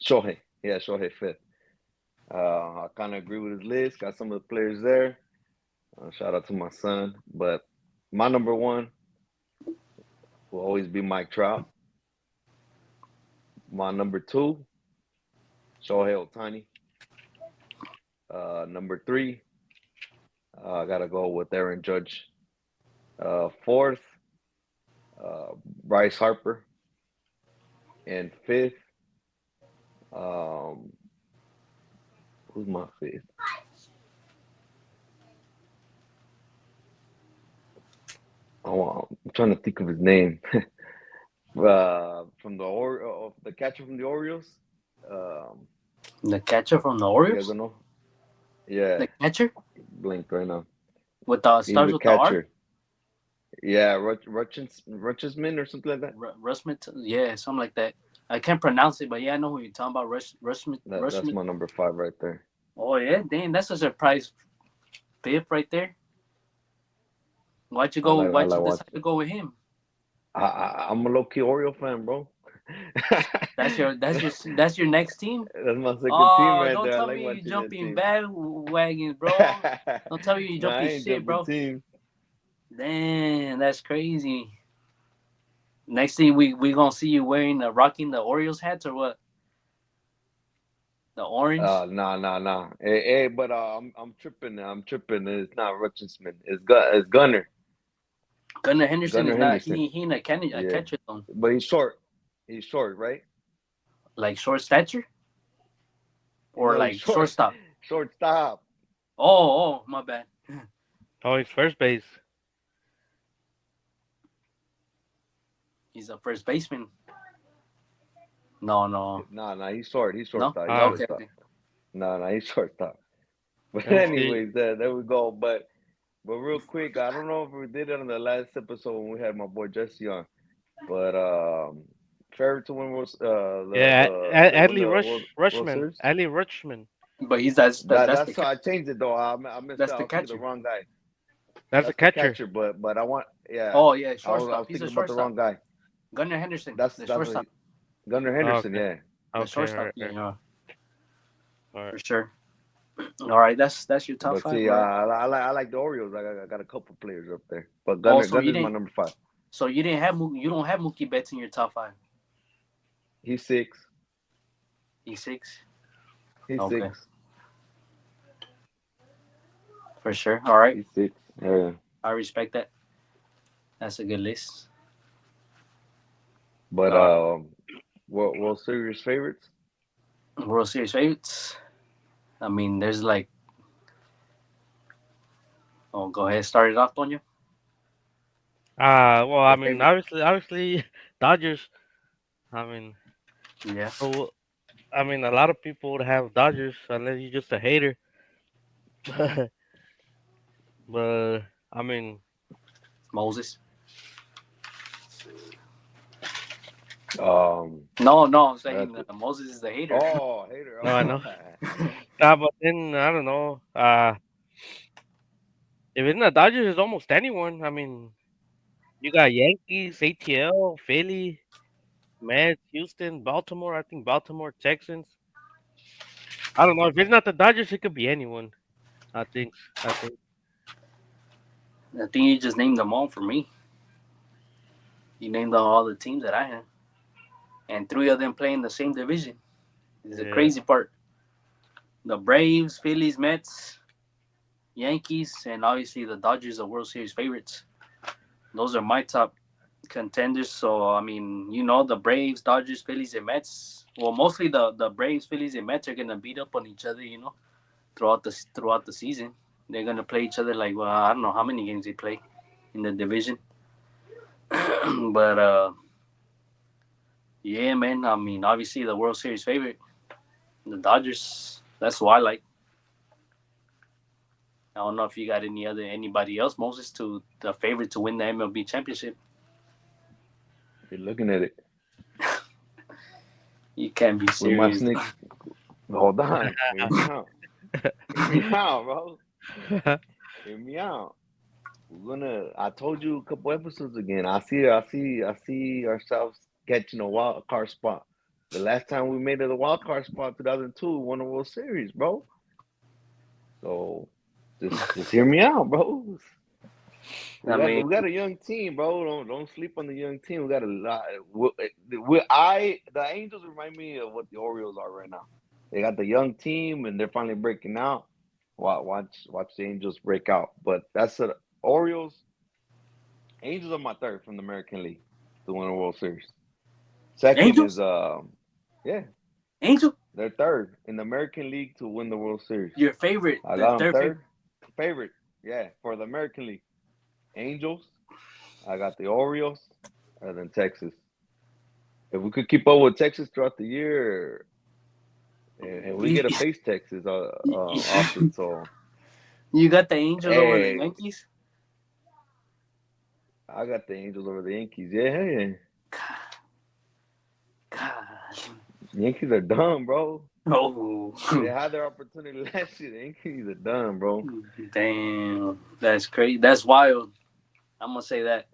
S1: Shohei. Yeah, Shohei fifth. I kind of agree with his list. Got some of the players there. Shout out to my son, but my number one will always be Mike Trout. My number two, Shohei Ohtani. Number three, I gotta go with Aaron Judge. Fourth, Bryce Harper. And fifth, um, who's my fifth? I'm trying to think of his name. From the catcher from the Orioles. Um,
S3: The catcher from the
S1: you guys
S3: Orioles.
S1: don't know? Yeah,
S3: The catcher
S1: blinked right now.
S3: with the
S1: He's
S3: starts
S1: the
S3: with the R.
S1: catcher. Yeah, Rutschman or something like that.
S3: Rushmit. Yeah, something like that. I can't pronounce it, but yeah, I know who you're talking about. Rushmit.
S1: That's
S3: Rushmit.
S1: my number five right there.
S3: Oh yeah, dang, that's a surprise fifth right there.
S1: I
S3: Why'd
S1: like
S3: you decide to
S1: watching.
S3: go with him?
S1: I'm a low key Oriole fan, bro.
S3: That's your next team.
S1: That's my second team
S3: Oh,
S1: right
S3: don't
S1: there. I
S3: tell
S1: like
S3: me you
S1: watching that
S3: jumping
S1: team.
S3: bandwagons, bro. Don't tell me you
S1: No, I
S3: jumping
S1: ain't
S3: shit,
S1: jumping
S3: bro.
S1: team.
S3: Damn, that's crazy. Next thing we gonna see you wearing rocking the Orioles hats or what? The orange.
S1: Nah. Hey, but I'm tripping. I'm tripping. It's not Richardson. It's Gunner.
S3: Gunnar Henderson is
S1: Gunnar
S3: not.
S1: Henderson.
S3: He in a
S1: Yeah,
S3: catcher though.
S1: but he's short. He's short, right?
S3: Like short stature or
S1: No, he's
S3: like
S1: short.
S3: shortstop.
S1: Shortstop.
S3: Oh, my bad.
S2: Oh, he's first base.
S3: He's a first baseman. No.
S1: Nah. He's short. He's
S3: No?
S1: shortstop. He's
S2: Oh,
S3: Okay,
S1: shortstop.
S3: okay.
S1: Nah. He's shortstop. But
S2: let me see.
S1: anyways, there we go. But real quick, I don't know if we did it on the last episode when we had my boy Jesse on, but favorite to win was
S2: Yeah,
S1: the win
S2: Adley
S1: the World
S2: Rushman.
S1: Series.
S2: Adley Rushman.
S3: But that's the
S1: That's how I changed it though. I missed
S3: that's
S1: it. I
S3: the
S1: was thinking the
S3: catcher.
S1: wrong guy.
S2: That's a
S1: That's the
S2: catcher.
S1: catcher, but I want yeah.
S3: Oh yeah,
S1: I
S3: shortstop.
S1: was
S3: He's a
S1: thinking about the
S3: shortstop.
S1: wrong guy.
S3: Gunnar Henderson, the
S1: That's what
S3: shortstop.
S1: Gunnar
S2: Oh,
S1: Henderson.
S2: okay.
S1: Yeah.
S3: The
S2: Okay. All
S3: shortstop.
S2: right. All right.
S3: Yeah,
S2: All right.
S3: for sure. All right, that's your top
S1: But
S3: five,
S1: see,
S3: right?
S1: I like the Orioles. I got a couple players up there, but
S3: Oh, so you
S1: Gunner's my
S3: didn't
S1: number five.
S3: so you didn't have you don't have Mookie Betts in your top five.
S1: He's six.
S3: He's six.
S1: He's
S3: Okay,
S1: six.
S3: for sure. All right,
S1: He's six. Yeah.
S3: I respect that. That's a good list.
S1: But
S3: Uh,
S1: World Series favorites?
S3: World Series favorites. I mean, there's like, oh, go ahead, start it off, Tonya.
S2: Well, I
S3: Your
S2: mean,
S3: favorite?
S2: obviously, Dodgers. I mean,
S3: Yeah,
S2: so I mean, a lot of people would have Dodgers unless you're just a hater. But I mean,
S3: Moses.
S1: Um.
S3: No, I'm
S1: Uh,
S3: saying Moses is the hater.
S1: oh, hater.
S2: no, I know.
S1: Oh.
S2: But then I don't know. If it's not Dodgers, it's almost anyone. I mean, you got Yankees, ATL, Philly, Mets, Houston, Baltimore. I think Baltimore, Texans. I don't know. If it's not the Dodgers, it could be anyone. I think. I think.
S3: I think you just named them all for me. You named all the teams that I have, and three of them play in the same division. This is the
S2: Yeah.
S3: crazy part. The Braves, Phillies, Mets, Yankees, and obviously the Dodgers are World Series favorites. Those are my top contenders. So I mean, the Braves, Dodgers, Phillies, and Mets. Well, mostly the Braves, Phillies, and Mets are gonna beat up on each other. Throughout the season, they're gonna play each other like, well, I don't know how many games they play in the division. But yeah, man. I mean, obviously the World Series favorite, the Dodgers. That's who I like. I don't know if you got anybody else, Moses, to the favorite to win the MLB championship.
S1: You're looking at it
S3: You can't be
S1: with my
S3: serious.
S1: sneak. Hold on. Hear me out. Hear me out, bro. Hear me out. I told you a couple episodes again. I see ourselves catching a wild card spot. The last time we made it a wild card spot, 2002, we won the World Series, bro. So just hear me out, bro.
S3: I mean,
S1: We got a young team, bro. Don't sleep on the young team. We got a lot. The Angels remind me of what the Orioles are right now. They got the young team and they're finally breaking out. Watch the Angels break out. But that's the Orioles. Angels are my third from the American League to win a World Series. Second is
S3: Angels,
S1: yeah,
S3: Angel,
S1: they're third in the American League to win the World Series.
S3: your favorite,
S1: I
S3: the
S1: got them
S3: third favorite.
S1: third favorite. Yeah, for the American League. Angels. I got the Orioles and then Texas. If we could keep up with Texas throughout the year, and we
S3: You,
S1: get to face Texas often, so
S3: you got the Angels over the
S1: hey,
S3: Yankees.
S1: I got the Angels over the Yankees. Yeah,
S3: God,
S1: Yankees are done, bro.
S3: oh,
S1: They had their opportunity last year. The Yankees are done, bro.
S3: damn, that's crazy. That's wild. I'm gonna say that.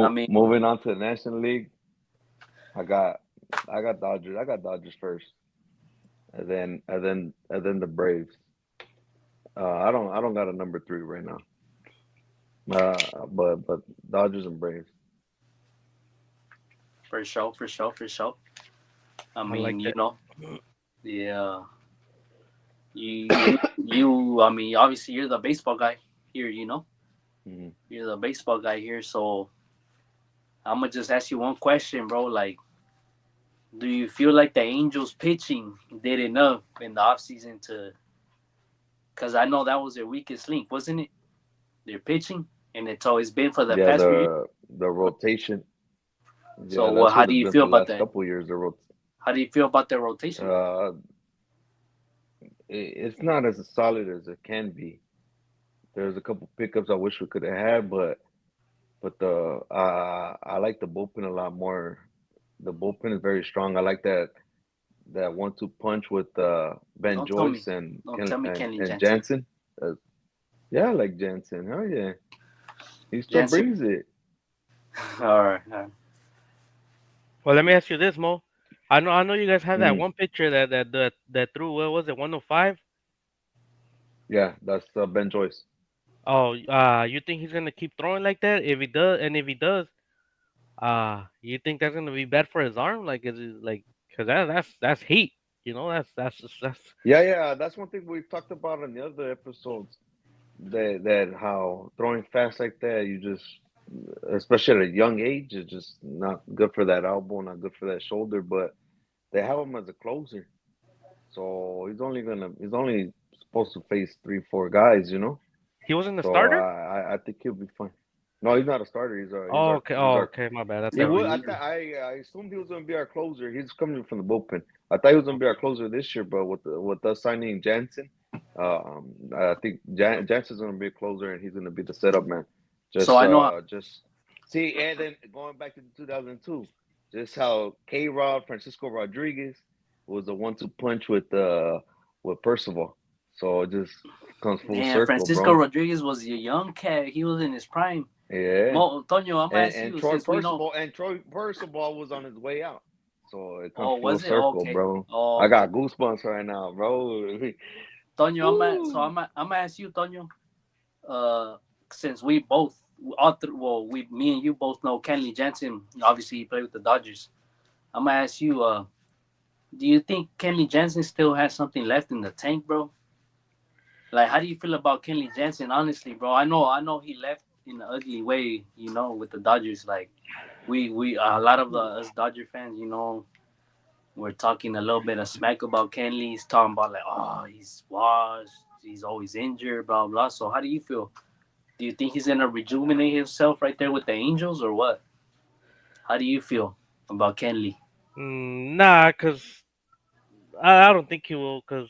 S3: I mean,
S1: Moving on to the National League, I got I got Dodgers. I got Dodgers first, and then the Braves. I don't got a number three right now. But Dodgers and Braves.
S3: for sure. I
S2: I like
S3: mean,
S2: that.
S3: yeah, you. I mean, obviously, you're the baseball guy here.
S1: Mhm.
S3: You're the baseball guy here. So I'm gonna just ask you one question, bro. Like, do you feel like the Angels pitching did enough in the offseason to? Because I know that was their weakest link, wasn't it? Their pitching, and it's always been for the
S1: Yeah,
S3: past few years.
S1: the rotation.
S3: So,
S1: Yeah, that's
S3: how
S1: what
S3: do
S1: it's
S3: you
S1: been for
S3: feel
S1: the
S3: about
S1: last
S3: that?
S1: couple of years.
S3: How do you feel about their rotation?
S1: Uh, it's not as solid as it can be. There's a couple pickups I wish we could have had, but the I like the bullpen a lot more. The bullpen is very strong. I like that 1-2 punch with Ben
S3: Don't tell me,
S1: Joyce and
S3: don't tell me Kenley
S1: And
S3: Jansen.
S1: Jansen. Uh, yeah, I like Jansen. Oh yeah, he still
S3: Jansen.
S1: brings it.
S3: All right, all right.
S2: Well, let me ask you this, Mo. I know you guys have that
S1: Mm,
S2: one pitcher that threw, what was it, 105?
S1: yeah, that's Ben Joyce.
S2: Oh, you think he's gonna keep throwing like that? If he does, and if he does, you think that's gonna be bad for his arm? Like, is it like, cause that's heat. That's
S1: Yeah, yeah, that's one thing we've talked about in the other episodes. That how throwing fast like that, you just, especially at a young age, is just not good for that elbow, not good for that shoulder. But they have him as a closer, so he's only supposed to face 3, 4 guys.
S2: he wasn't the
S1: So
S2: starter.
S1: I think he'll be fine. No, he's not a starter.
S2: Oh, okay.
S1: He's
S2: Oh,
S1: our
S2: okay. My bad. I
S3: He's
S1: he
S3: a
S2: thought he
S1: would
S2: was.
S3: reliever.
S1: I assumed he was going to be our closer. He's coming from the bullpen. I thought he was going to be our closer this year, but with us signing Jansen, I think Jansen's going to be a closer and he's going to be the setup man.
S3: So I know.
S1: Just see, and then going back to 2002, just how K Rod Francisco Rodriguez was a 1-2 punch with Percival. So it just comes full
S3: Damn,
S1: circle,
S3: Francisco
S1: bro.
S3: Rodriguez was a young cat. He was in his prime.
S1: Yeah.
S3: Mo, Antonio, I'm gonna ask
S1: And
S3: you since we know.
S1: Troy Percival was on his way out. So it comes
S3: Oh,
S1: full
S3: was it? Oh,
S1: circle,
S3: okay.
S1: bro.
S3: Oh,
S1: I
S3: okay.
S1: got goosebumps right now, bro.
S3: Tonyo,
S1: Woo.
S3: I'm gonna ask you, Tonyo. Uh, since we both, well, me and you both know Kenley Jansen. Obviously, he played with the Dodgers. I'm gonna ask you. Do you think Kenley Jansen still has something left in the tank, bro? Like, how do you feel about Kenley Jansen? Honestly, bro, I know he left in an ugly way. With the Dodgers. Like, we a lot of us Dodger fans, we're talking a little bit of smack about Kenley. He's talking about like, oh, he's washed. He's always injured, blah blah. So, how do you feel? Do you think he's gonna rejuvenate himself right there with the Angels, or what? How do you feel about Kenley?
S2: Nah, cause I don't think he will. Cause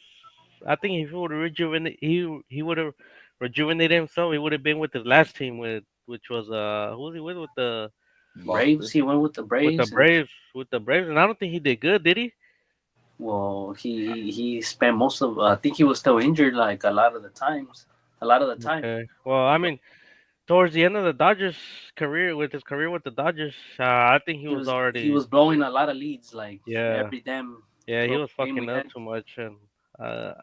S2: I think if he would have he would have rejuvenated himself. He would have been with his last team, which was who was he with
S3: Braves.
S1: Boston.
S3: He went with the Braves, and
S2: With the Braves, and I don't think he did good, did he?
S3: well, he spent most of. I think he was still injured like a lot of the times. A lot of the time.
S2: Okay. Well, I mean, towards the end of the Dodgers career, with his career with the Dodgers, I think he
S3: He
S2: was
S3: was he
S2: already,
S3: was blowing a lot of leads like
S2: yeah,
S3: every damn
S2: yeah, he
S3: close
S2: was
S3: game we
S2: fucking up
S3: had.
S2: too much, and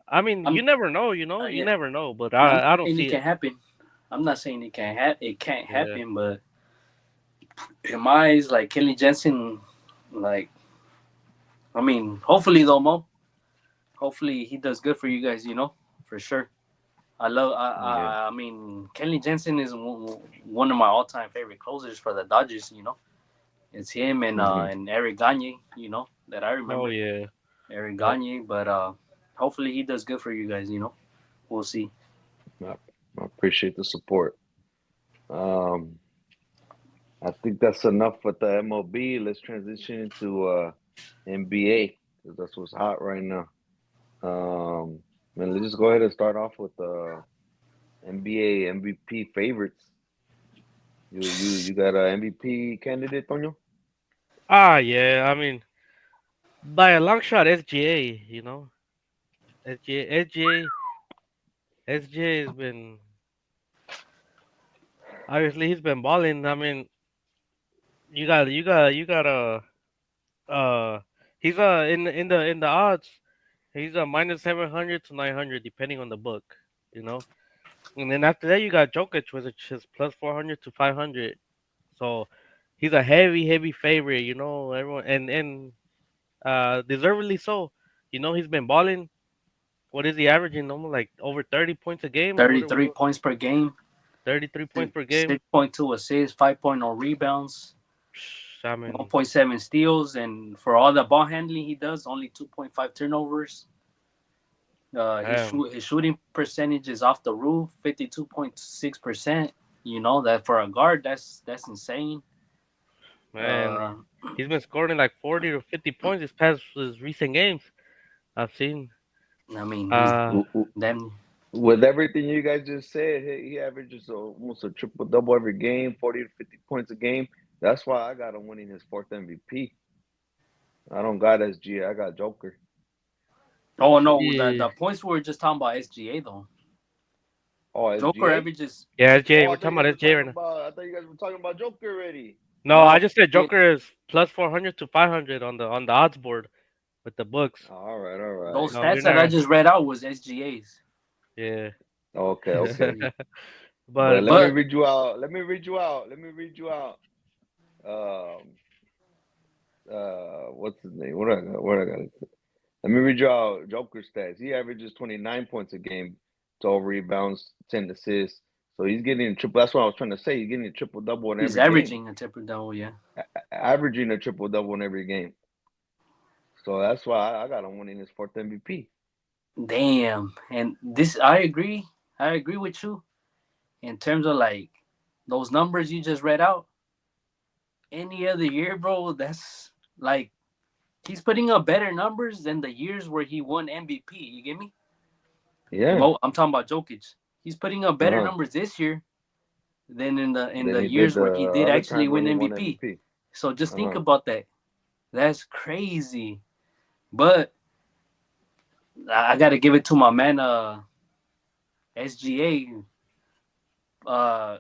S2: I mean, you
S3: I'm
S2: never know, you
S3: yeah.
S2: never know, but
S3: I'm not
S2: I don't
S3: saying it
S2: see
S3: can
S2: it.
S3: happen. I'm not saying it can't
S2: Yeah.
S3: happen, but in my eyes, like Kelly Jensen, like I mean, hopefully though, Mo, hopefully he does good for you guys. For sure. I love.
S1: Yeah.
S3: I mean, Kelly Jensen is one of my all-time favorite closers for the Dodgers. It's him
S1: Hmm.
S3: and Eric Gagne. That I
S2: Oh
S3: remember
S2: yeah.
S3: Eric
S2: Yep.
S3: Gagne, but hopefully he does good for you guys. We'll see.
S1: I, I appreciate the support. Um, I think that's enough with the MLB. Let's transition into NBA because that's what's hot right now. And let's just go ahead and start off with the NBA MVP favorites. You got a MVP candidate, Tonyo?
S2: Yeah. I mean, by a long shot, SGA. SGA has been, obviously he's been balling. I mean, you got he's in the odds. He's a minus 700 to 900 depending on the book. You know. And then after that, you got Jokic, which is plus 400 to 500. So he's a heavy favorite, everyone. And Deservedly so. He's been balling. What is he averaging? Almost like over 30 points a game, or
S3: 33 points per game,
S2: 33 points per game.
S3: 6.2 assists, 5.0 rebounds,
S2: I mean,
S3: 1.7 steals, and for all the ball handling he does, only 2.5 turnovers.
S2: damn,
S3: His shooting percentage is off the roof, 52.6%. You know that for a guard, that's insane.
S2: man,
S3: Uh,
S2: he's been scoring like 40 to 50 points this past his recent games. I've seen.
S3: I mean, he's
S2: Uh,
S3: them.
S1: With everything you guys just said, he averages almost a triple double every game, 40 to 50 points a game. That's why I got him winning his fourth MVP. I don't got SG, I got Joker.
S3: Oh no, the
S2: yeah,
S3: points we were just talking about SGA though.
S1: Oh,
S3: Joker
S1: SGA?
S3: averages
S2: yeah, SJ.
S1: Oh,
S2: We're talking about SJ right now.
S1: I thought you guys were talking about Joker already.
S2: No, I
S3: no.
S2: just said
S3: It,
S2: Joker is plus 400 to 500 on the odds board with the books.
S1: All right, all
S3: those
S1: right.
S2: No, we're
S3: stats that I
S2: not.
S3: just read out was SGA's.
S2: Yeah.
S1: Okay, okay. But
S2: But
S1: let me
S3: But
S1: read you out. Let me read you out. Let me read you out. Um, what's his name? What I got? Let me read you out Joker stats. He averages 29 points a game, 12 rebounds, 10 assists. So he's getting a triple. That's what I was trying to say. He's getting a triple double in
S3: he's
S1: every game,
S3: averaging a triple double, yeah.
S1: averaging a triple double in every game. So that's why I got him winning his fourth MVP.
S3: Damn. And this I agree. I agree with you in terms of like those numbers you just read out. Any other year, bro, that's like he's putting up better numbers than the years where he won MVP. You get me?
S1: Yeah.
S3: Well, I'm talking about Jokic. He's putting up better
S1: Uh-huh.
S3: numbers this year than in
S1: Then
S3: the
S1: he did
S3: years
S1: the
S3: where he did
S1: other
S3: actually
S1: times when
S3: win
S1: he won
S3: MVP.
S1: MVP.
S3: So just think
S1: Uh-huh.
S3: about that. That's crazy. But I got to give it to my man SGA. Uh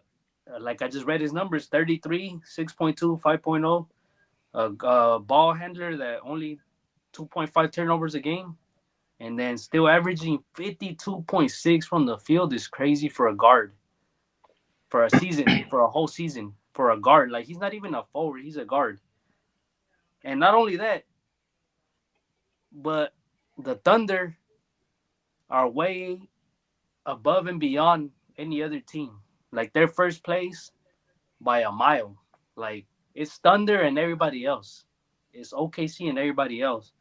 S3: like I just read his numbers 33, 6.2, 5.0. Ball handler that only 2.5 turnovers a game and then still averaging 52.6 from the field is crazy for a guard. For a season, for a whole season, for a guard. Like he's not even a forward, he's a guard. And not only that, but the Thunder are way above and beyond any other team. Like they're first place by a mile. Like it's Thunder and everybody else. It's OKC and everybody else.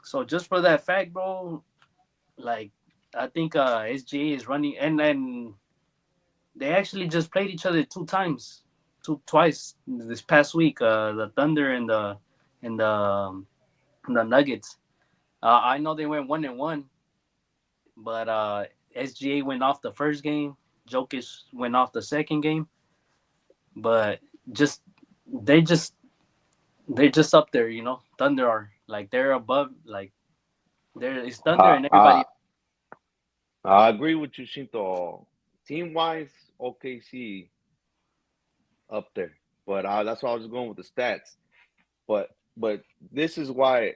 S3: So just for that fact, bro, like I think SGA is running and then they actually just played each other twice this past week. The Thunder and the Nuggets. I know they went 1-1, but SGA went off the first game. Jokic went off the second game, but just they just they're just up there, you know. Thunder are like they're above, like there is Thunder
S1: I,
S3: and
S1: I
S3: everybody.
S1: I agree with you, Shinto. Team wise, OKC up there, but that's why I was going with the stats. But this is why,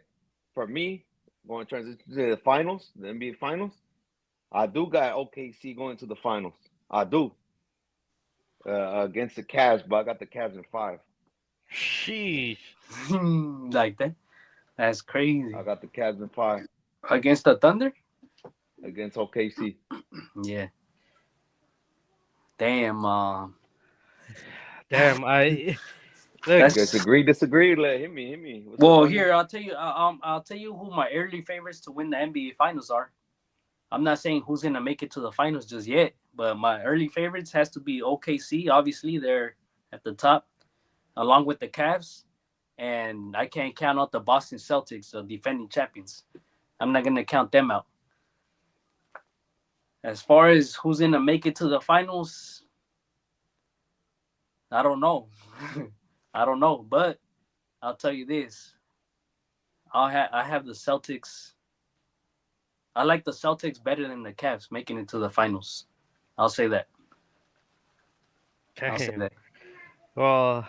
S1: for me, going to transition to the finals, the NBA finals. I do got OKC going to the finals. I do against the Cavs, but I got the Cavs in five.
S2: sheesh.
S3: Like that. That's crazy
S1: I got the Cavs in five
S3: against the Thunder.
S1: against OKC.
S3: Yeah, damn.
S2: Damn, I look.
S1: You guys
S3: That's
S1: agree, disagree? Let hit me. What's up,
S3: well.
S1: partner?
S3: Here, I'll tell you. I'll tell you who my early favorites to win the NBA Finals are. I'm not saying who's gonna make it to the finals just yet, but my early favorites has to be OKC. Obviously, they're at the top, along with the Cavs, and I can't count out the Boston Celtics, the defending champions. I'm not gonna count them out. As far as who's gonna make it to the finals, I don't know. I don't know, but I'll tell you this: I have the Celtics. I like the Celtics better than the Cavs making it to the finals. I'll say that. I'll say
S2: Damn.
S3: that.
S2: Well,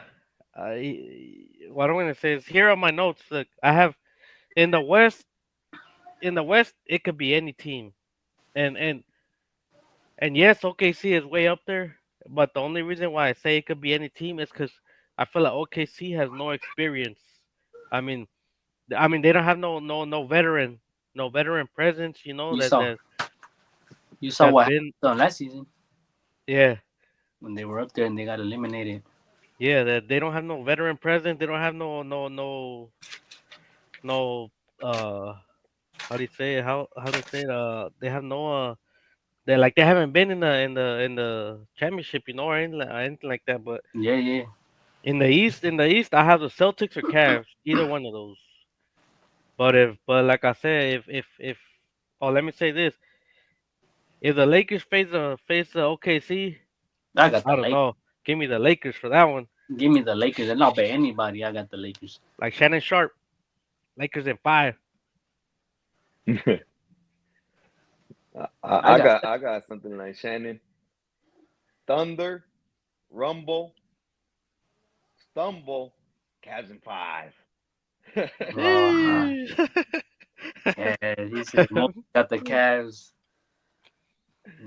S2: what I'm gonna say is here are my notes. Look, I have in the West. In the West, it could be any team, and and and yes, OKC is way up there. But the only reason why I say it could be any team is because I feel like OKC has no experience. I mean, I mean, they don't have no veteran presence. You know
S3: You
S2: that
S3: saw
S2: that
S3: you saw
S2: that's
S3: what happened
S2: been
S3: to them last season
S2: yeah
S3: when they were up there and they got eliminated.
S2: yeah that they don't have no veteran presence. They don't have no how do you say it? How do you say it? They have no they like they haven't been in the championship, you know, or anything like that. But
S3: Yeah, yeah.
S2: in the East, I have the Celtics or Cavs, either one of those. But like I said, if oh, let me say this: if the Lakers face the OKC,
S3: I got the
S2: I don't
S3: Lakers.
S2: know. Give me the Lakers for that one.
S3: Give me the Lakers, and I'll bet anybody I got the Lakers.
S2: Like Shannon Sharp, Lakers in five.
S3: I got
S1: I got something like Shannon. Thunder, Rumble, Stumble, Cavs in five.
S3: uh, yeah. He said Mo got the Cavs.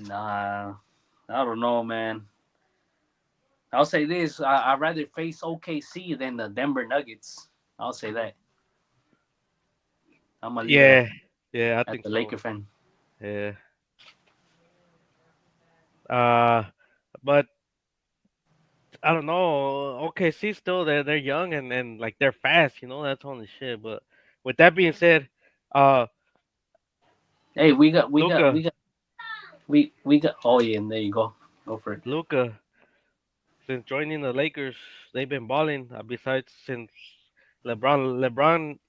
S3: Nah, I don't know, man. I'll say this: I'd rather face OKC than the Denver Nuggets. I'll say that. I'm gonna leave it
S2: Yeah, yeah, I
S3: at
S2: think
S3: the
S2: so.
S3: Laker fan.
S2: Yeah. Uh, but I don't know. OKC still they're young and like they're fast, you know. That's only shit. But with that being said, uh,
S3: Hey,
S2: Luca,
S3: we got. Oh yeah, and there you go. Go for it.
S2: Luca, since joining the Lakers, they've been balling. Besides since LeBron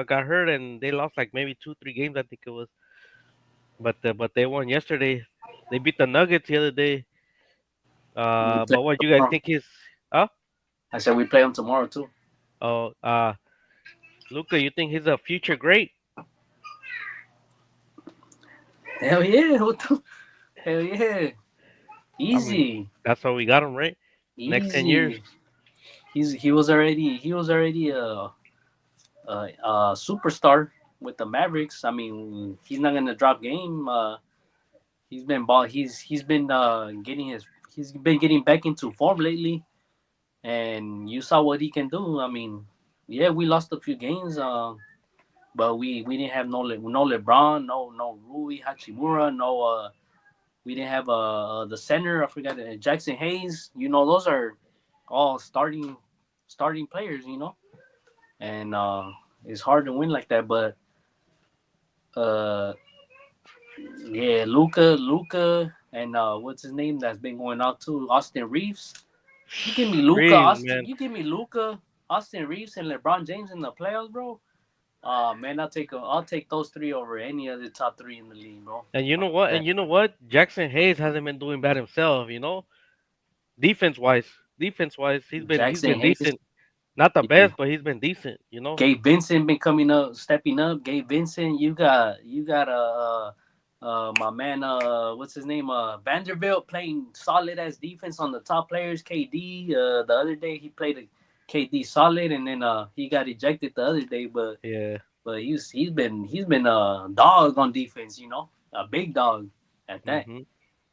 S2: got hurt and they lost like maybe 2 3 games, I think it was. But they won yesterday. They beat the Nuggets the other day.
S3: We play
S2: But what you guys
S3: tomorrow.
S2: think is? Huh?
S3: I said we play them tomorrow too.
S2: Oh, Luca, you think he's a future great?
S3: Hell yeah! What the? Hell yeah!
S2: I mean,
S3: Easy,
S2: that's how we got him, right? Next 10 years.
S3: easy. He was already a superstar with the Mavericks. I mean, he's not gonna drop game. He's been ball. He's been getting his. He's been getting back into form lately, and you saw what he can do. I mean, yeah, we lost a few games. But we didn't have no LeBron, no Rui Hachimura, no we didn't have the center. I forgot Jackson Hayes. You know, those are all starting players. You know, and it's hard to win like that. But uh, yeah, Luca, and what's his name that's been going out too, Austin Reeves. You give me Luca,
S2: Reeves,
S3: Austin.
S2: man.
S3: You give me Luca, Austin Reeves, and LeBron James in the playoffs, bro. Man, I'll take those three over any other top three in the league, bro.
S2: And you know what?
S3: Yeah.
S2: And you know what? Jackson Hayes hasn't been doing bad himself. You know, defense wise, he's
S3: Jackson
S2: been
S3: Hayes,
S2: decent. Not the
S3: yeah.
S2: best, but he's been decent. You know.
S3: Gabe Vincent been coming up, stepping up. Gabe Vincent, you got my man what's his name Vanderbilt playing solid as defense on the top players. KD the other day he played a KD solid, and then he got ejected the other day,
S2: Yeah.
S3: but he's been a dog on defense. You know, a big dog at that
S2: Mhm.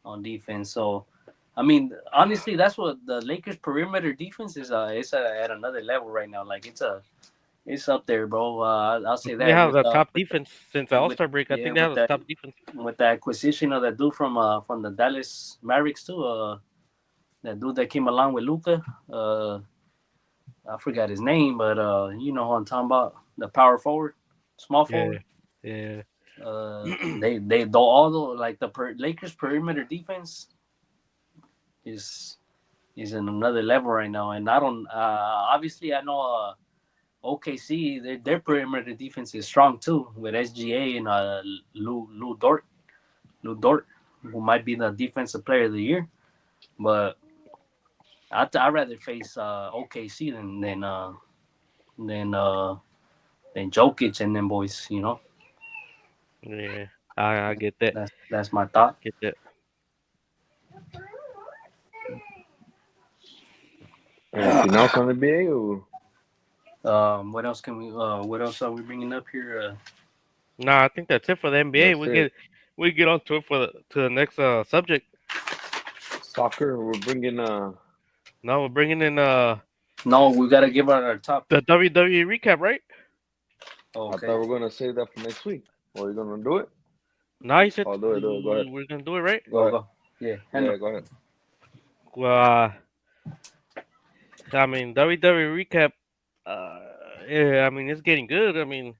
S3: on defense. So. I mean, honestly, that's what the Lakers' perimeter defense is. It's at another level right now. Like it's up there, bro. I'll
S2: I
S3: say
S2: think they
S3: that
S2: have the top defense since the All
S3: with
S2: Star break. I
S3: yeah
S2: think they have the top defense.
S3: with the acquisition of that dude from the Dallas Mavericks too. That dude that came along with Luca. I forgot his name, but you know who I'm talking about. The power forward, small
S2: Yeah.
S3: forward.
S2: Yeah.
S3: They though all the like the Lakers perimeter defense is is in another level right now, and I don't obviously I know OKC, their perimeter defense is strong too with SGA and Lou Dort, who might be the defensive player of the year. But I'd rather face OKC than than Jokic and them boys. You know,
S2: Yeah. I get that.
S3: that's my thought.
S2: Get that.
S1: Anything else on the NBA? Or
S3: What else can we? What else are we bringing up here?
S2: Nah, I think that's it for the NBA.
S1: that's it.
S2: We get on to it for to the next subject.
S1: Soccer. We're bringing
S2: Now we're bringing in
S3: No, we gotta give out our top.
S2: the WWE recap, right?
S1: I
S3: Okay.
S1: thought we are gonna save that for next week. Or you gonna do it?
S2: Now you said
S1: Oh, do it, do it. Go ahead.
S2: we're gonna do it, right?
S1: Go
S3: Go
S1: ahead.
S3: go. Yeah.
S1: Yeah,
S3: Handle.
S1: go ahead.
S2: Well, I mean, WWE recap. Uh, yeah, I mean, it's getting good. I mean,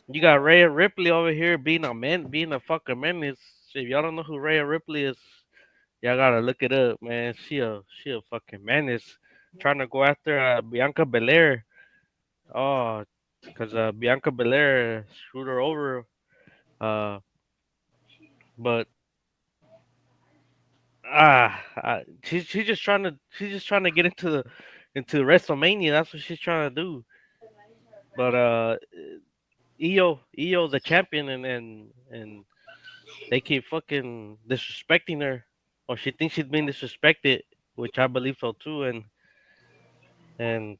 S2: you got Rhea Ripley over here being a man, being a fucking menace. If y'all don't know who Rhea Ripley is, y'all gotta look it up, man. She a fucking menace, trying to go after Bianca Belair. Oh, cause Bianca Belair screwed her over. Uh, but she's just trying to get into WrestleMania. That's what she's trying to do. But Io's a champion, and they keep fucking disrespecting her, or she thinks she's being disrespected, which I believe so too. And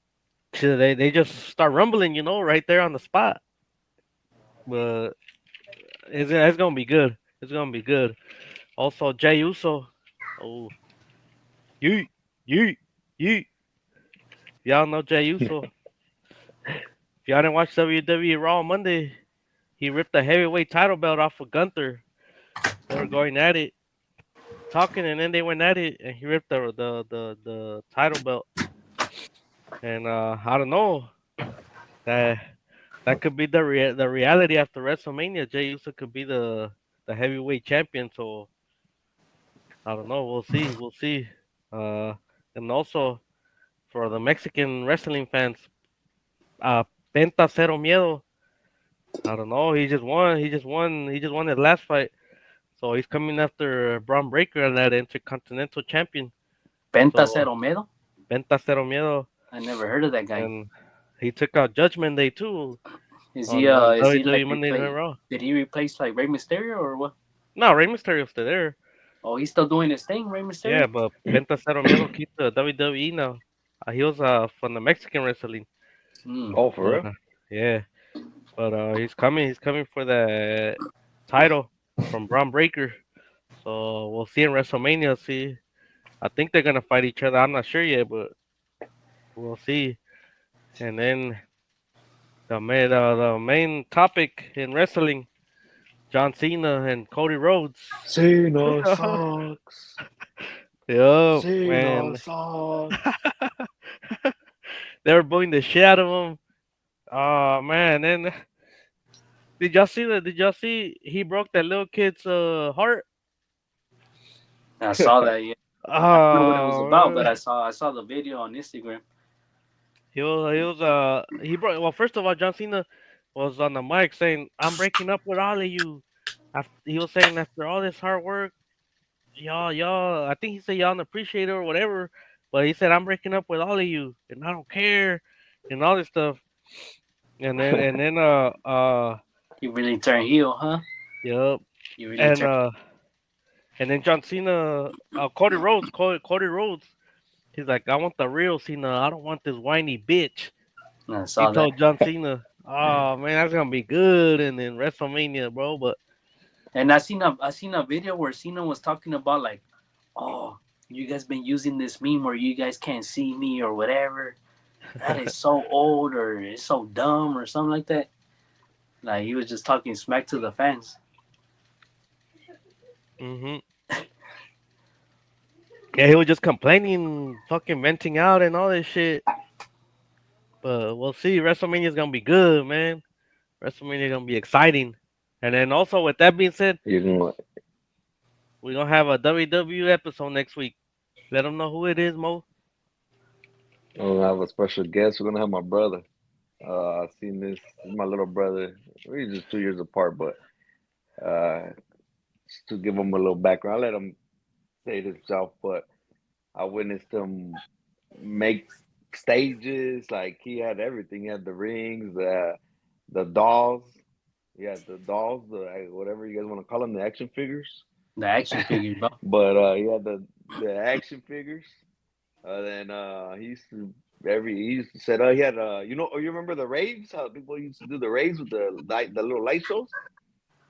S2: they just start rumbling, right there on the spot. But it's gonna be good. It's gonna be good. Also, Jay Uso. Oh, you, you, you. Y'all know Jay Uso. If y'all didn't watch WWE Raw on Monday, he ripped the heavyweight title belt off of Gunther. They were going at it, talking, and then they went at it, and he ripped the title belt. And I don't know that that could be the reality after WrestleMania. Jey Uso could be the heavyweight champion. So I don't know. We'll see. We'll see. Uh, and also for the Mexican wrestling fans, uh, Penta Cero Miedo. I don't know. He just won. He just won. He just won his last fight. So he's coming after Braun Breaker and that Intercontinental Champion.
S3: Penta
S2: So
S3: Cero Miedo.
S2: Penta Cero Miedo,
S3: I never heard of that guy.
S2: and he took out Judgment Day too
S3: Is he
S2: on
S3: like
S2: WWE Monday Night
S3: replace?
S2: Raw.
S3: Did he replace like Rey Mysterio or what?
S2: No, Rey Mysterio's still there.
S3: Oh, he's still doing his thing, Rey
S2: Yeah,
S3: Mysterio.
S2: but Penta Cero Miedo keeps the WWE now. He was from the Mexican wrestling,
S3: Hmm.
S1: Oh, for
S2: but
S1: real?
S2: yeah, but he's coming. He's coming for the title from Braun Breaker. So we'll see in WrestleMania. See, I think they're gonna fight each other. I'm not sure yet, but we'll see. And then the main topic in wrestling, John Cena and Cody Rhodes.
S1: Cena sucks.
S2: Yo,
S1: Cena
S2: man,
S1: sucks.
S2: they were booing the shit out of him. Oh man, and did y'all see that? Did y'all see he broke that little kid's heart?
S3: I saw that. Yeah, I don't know what it was about, but
S2: Oh,
S3: I saw the video on Instagram.
S2: he broke. Well, first of all, John Cena was on the mic saying, "I'm breaking up with all of you." After, he was saying after all this hard work, y'all. I think he said y'all don't appreciate it or whatever, but he said I'm breaking up with all of you, and I don't care, and all this stuff. And then
S3: You really turned heel, huh?
S2: yep,
S3: You really
S2: and
S3: turned.
S2: uh and then John Cena, Cody Rhodes, he's like, I want the real Cena. I don't want this whiny bitch.
S3: I
S2: He
S3: saw that.
S2: told John Cena, oh man, that's gonna be good, and then WrestleMania, bro. But
S3: And I seen a video where Cena was talking about like, oh, you guys been using this meme where you guys can't see me or whatever. That is so old or it's so dumb or something like that. Like he was just talking smack to the fans.
S2: hmm yeah, he was just complaining, fucking venting out and all this shit. But we'll see. WrestleMania is gonna be good, man. WrestleMania gonna be exciting. And then also, with that being said,
S1: You can
S2: we're gonna have a WWE episode next week. Let them know who it is, Mo.
S1: have a special guest. We're gonna have my brother. I've seen this. This is my little brother. We're just 2 years apart, but just to give him a little background, I'll let him say it himself. But I witnessed him make stages. Like he had everything. He had the rings, the dolls. He had the dolls, the whatever you guys want to call them, the action figures.
S3: The action figure, bro.
S1: But he had the action figures. Then he used to set he had you remember the raves? How people used to do the raves with the little light shows?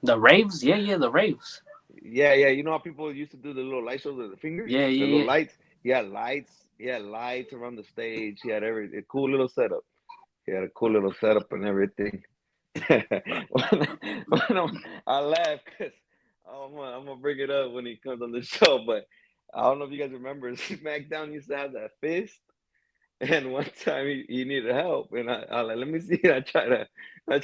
S3: The raves, yeah, the raves.
S1: Yeah, yeah. You know how people used to do the little light shows with the fingers,
S3: Yeah,
S1: the
S3: yeah,
S1: little
S3: yeah.
S1: lights. He had lights. He had lights around the stage. He had a cool little setup. He had a cool little setup and everything. I laugh because I'm gonna bring it up when he comes on the show, but I don't know if you guys remember SmackDown used to have that fist, and one time he needed help, and I like, let me see. I try to, I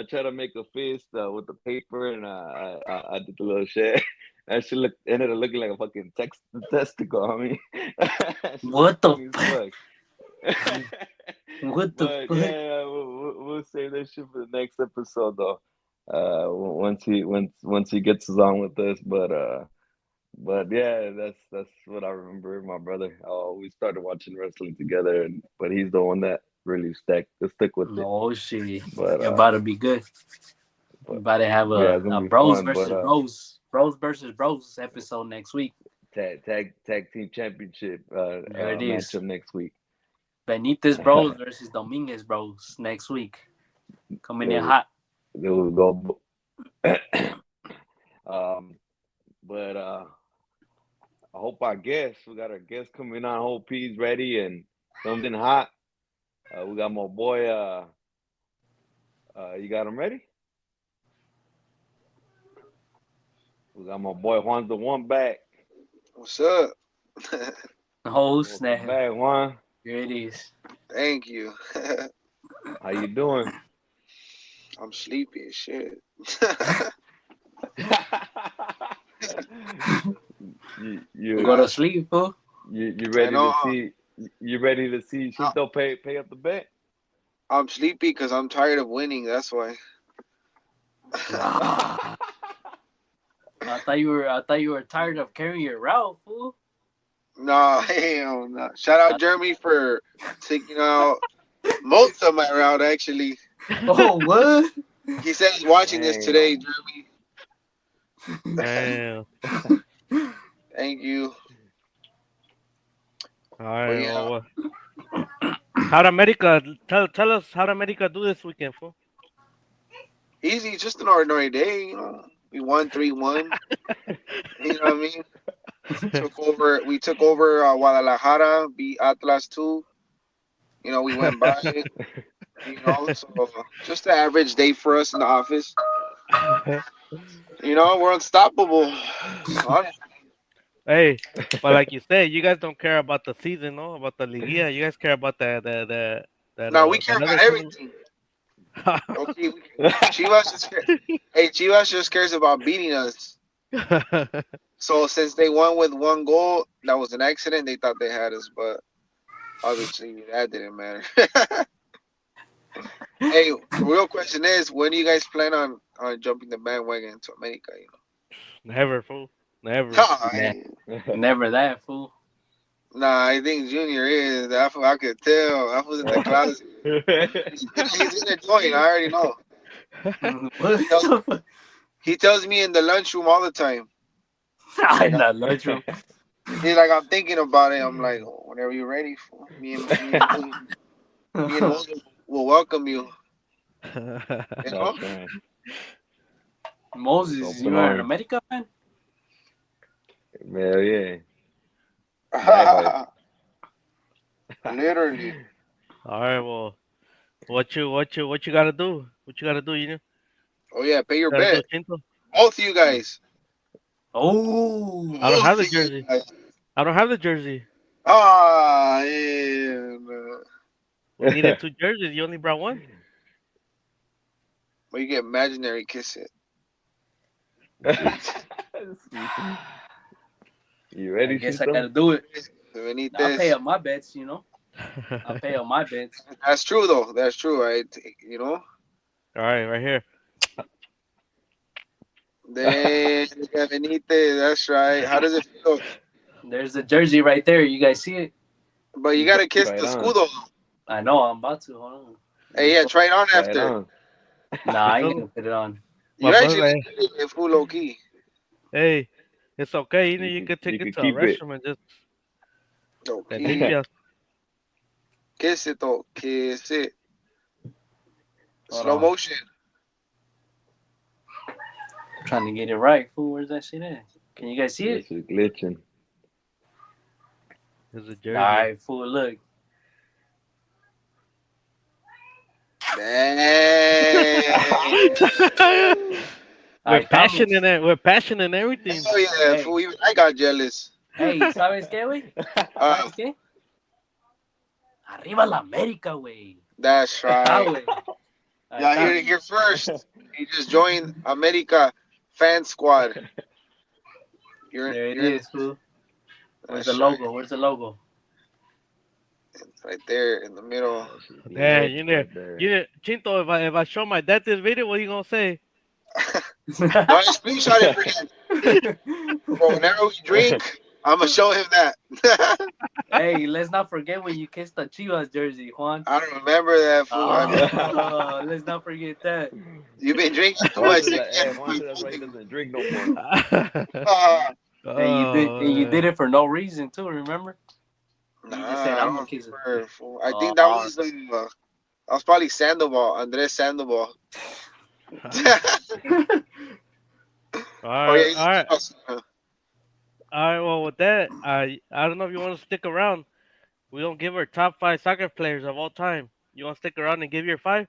S1: try to make a fist with the paper, and I did the little shit. That shit ended up looking like a fucking testicle. I mean, that shit was
S3: What the
S1: funny as
S3: fuck?
S1: fuck.
S3: What the
S1: But
S3: fuck?
S1: yeah, we'll save that shit for the next episode though. Once he gets us on with us, but yeah, that's what I remember. My brother, we started watching wrestling together, and but he's the one that really stick with it.
S3: No shit.
S1: But
S3: You're about to be good. You're
S1: but
S3: about to have
S1: yeah, it's
S3: a
S1: gonna be
S3: bros
S1: fun.
S3: versus
S1: But
S3: bros versus bros episode next week.
S1: tag team championship
S3: There it is.
S1: matchup next week.
S3: Benitez bros versus Dominguez bros next week. Coming
S1: They
S3: in
S1: will
S3: hot.
S1: they will go. um, but I hope our guest, we got our guest coming on. Hope he's ready and something hot. We got my boy. You got him ready? We got my boy Juan the One back.
S4: What's up?
S3: Oh
S1: Welcome
S3: snap.
S1: back, Juan.
S3: Here it is.
S4: Thank you.
S1: How you doing?
S4: I'm sleepy as shit.
S1: You
S3: Go to sleep, fool.
S1: you
S4: I
S1: ready
S4: know
S1: to see? You ready to see Shinto pay up the bet?
S4: I'm sleepy because I'm tired of winning. That's why.
S3: I thought you were tired of carrying your route, fool.
S4: No, hell no. Shout out Jeremy for taking out most of my route. Actually,
S3: Oh what?
S4: he said he's watching this today.
S1: Damn.
S4: Jeremy,
S2: Damn.
S4: thank you.
S2: All
S4: But
S2: right.
S4: yeah,
S2: Well, how'd America tell us how'd America do this weekend, fool?
S4: easy, just an ordinary day. We won 3-1. You know what I mean? We took over Guadalajara, beat Atlas 2. We went by it. So just an average day for us in the office. We're unstoppable. Honestly.
S2: Hey, but like you said, you guys don't care about the season, no? About the Liguilla. You guys care about
S4: Now we care
S2: that other
S4: about
S2: tournament.
S4: everything. Okay, Chivas just cares about beating us. So since they won with 1 goal, that was an accident. They thought they had us, but obviously that didn't matter. Hey, the real question is, when do you guys plan on jumping the bandwagon to America?
S2: Never, fool. Never.
S3: Nah, never that, fool.
S4: Nah, I think Junior is. I could tell. I was in the closet. He's in the joint. I already know.
S3: What
S4: He tells,
S3: the fuck?
S4: he tells me in the lunchroom all the time.
S3: In the lunchroom.
S4: He's like, I'm thinking about it. I'm like, whenever you're ready, for me and Moses will welcome you.
S1: That's
S4: know?
S1: right.
S3: Moses,
S1: Open
S3: you are an
S1: arms.
S3: America fan?
S1: Hell yeah. Diehard.
S4: Literally.
S2: All right. Well, what you gotta do? What you gotta do? You know,
S4: Oh yeah, pay your
S2: gotta do a
S4: bet.
S2: Chinto.
S4: Both of you guys.
S3: Oh,
S2: I don't have
S4: Both
S2: the
S4: of you
S2: jersey.
S4: guys.
S2: I don't have the jersey.
S4: Ah, yeah.
S2: We needed two jerseys. You only brought one.
S4: But you get imaginary kiss it.
S1: You
S3: I
S1: ready,
S3: guess I
S1: Shinto?
S3: gotta do it. I'll pay
S4: Benitez.
S3: up my bets, you know. I'll pay up my bets.
S4: That's true though. That's true. Right?
S2: All right, right here.
S4: Then you got Benitez. That's right. How does it feel?
S3: There's the jersey right there. You guys see it?
S4: But you gotta kiss
S1: Try
S4: the
S1: it on.
S4: escudo.
S3: I know. I'm about to. Hold on.
S4: Hey, yeah, try it on
S1: Try it
S4: after.
S1: on.
S3: Nah, I ain't gonna put it on.
S4: You
S2: My
S4: actually
S2: brother,
S4: did it full low key.
S2: hey, it's okay. You know,
S1: You
S2: you
S1: could
S2: could take
S1: you
S2: it
S1: could
S2: to a
S1: keep it.
S2: restroom and just
S4: Low
S2: te
S4: key.
S2: limpias.
S4: Kiss it though. Kiss it.
S3: Hold
S4: Slow
S3: on.
S4: motion.
S3: I'm trying to get it right. Fool, where's that shit at? Can you guys see it?
S1: This is glitching.
S2: It's a
S3: All
S2: jersey.
S3: right, fool. Look.
S4: Dang.
S3: All right, comments.
S2: We're passionate and everything.
S4: Hell yeah,
S3: Hey,
S4: fool. Even I got jealous.
S3: hey, ¿sabes qué, güey?
S4: Uh,
S3: ¿Sabes qué? Arriba la América, güey.
S4: that's
S3: Ahí está,
S4: right.
S3: güey. Ahí
S4: Y'all hear
S3: está.
S4: it here first. He just joined America fan squad.
S3: There it
S4: You're in
S3: is, fool. Where's the
S4: that's right.
S3: logo? Where's the logo?
S4: Right there in the middle.
S1: That should be
S2: Yeah,
S1: epic right there.
S2: Chinto. If I show my dad this video, what you gonna say?
S4: No, I screenshot it for him. Bro, whenever we drink, I'm gonna show him that.
S3: Hey, let's not forget when you kissed the Chivas jersey, Juan.
S4: I don't remember that fool.
S3: Oh, let's not forget that.
S4: You've been drinking too
S1: Juan
S4: much.
S1: said
S4: You
S1: that. Hey, Juan said that's why he doesn't drink no more.
S3: And you did it for no reason too. Remember? You
S4: nah,
S3: just said
S4: I
S3: I'm gonna
S4: don't
S3: kiss it.
S4: remember, fool. I think that
S3: Oh,
S4: was probably Sandoval, Andres Sandoval.
S2: All
S4: Oh yeah,
S2: right,
S4: he's
S2: all right,
S4: uh,
S2: all right. Well, with that, I don't know if you want to stick around. We don't give our top five soccer players of all time. You want to stick around and give your five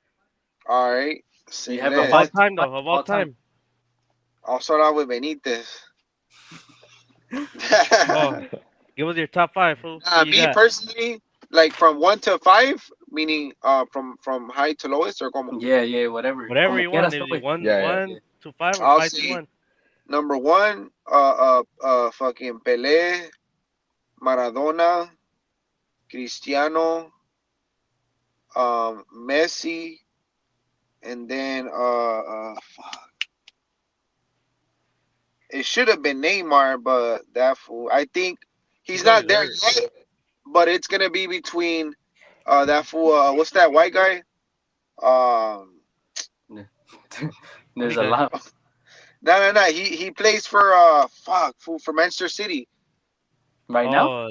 S4: all right.
S3: you
S4: Say
S3: have a
S2: of all
S4: less.
S3: five
S2: time,
S3: five
S2: though, of all
S3: all time.
S2: time.
S4: I'll start out with Benitez.
S2: Oh, give us your top five, fool. Who you
S4: Me
S2: got?
S4: personally, like from 1 to 5, meaning from high to lowest, or como.
S3: Yeah, whatever.
S2: Whatever
S3: Como
S2: you want.
S3: quieras,
S2: If you
S3: güey.
S2: one,
S1: Yeah, yeah.
S2: one to five, or
S4: I'll
S2: five to
S4: say
S2: one.
S4: number one, fucking Pelé, Maradona, Cristiano, Messi, and then it should have been Neymar, but that fool. I think he's
S2: No,
S4: not
S2: he's
S4: there
S2: hurt.
S4: yet, but it's gonna be between that fool. What's that white guy? Um,
S3: There's
S2: Which
S3: a
S2: guy?
S3: lot.
S4: no. He plays for fool for Manchester City.
S3: Right now?
S2: Oh,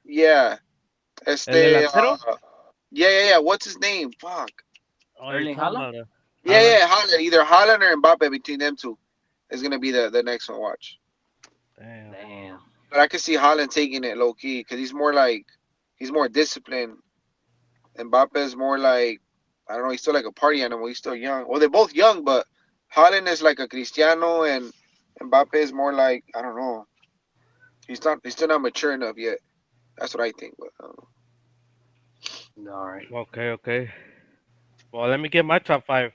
S4: Yeah,
S2: el
S4: este.
S2: delantero.
S4: Yeah. What's his name? Fuck.
S2: Oh, you're
S3: Erling
S2: talking
S3: Haaland?
S2: about
S4: Yeah,
S2: Haaland.
S4: yeah, Haaland. Either Haaland or Mbappe. Between them two is gonna be the next one. Watch.
S2: Damn.
S3: Damn.
S4: But I could see Haaland taking it low key because he's more disciplined. Mbappe is more like I don't know. He's still like a party animal. He's still young. Well, they're both young, but Haaland is like a Cristiano, and Mbappe is more like I don't know. He's not. He's still not mature enough yet. That's what I think. But
S3: All right.
S2: Okay. Well, let me get my top five.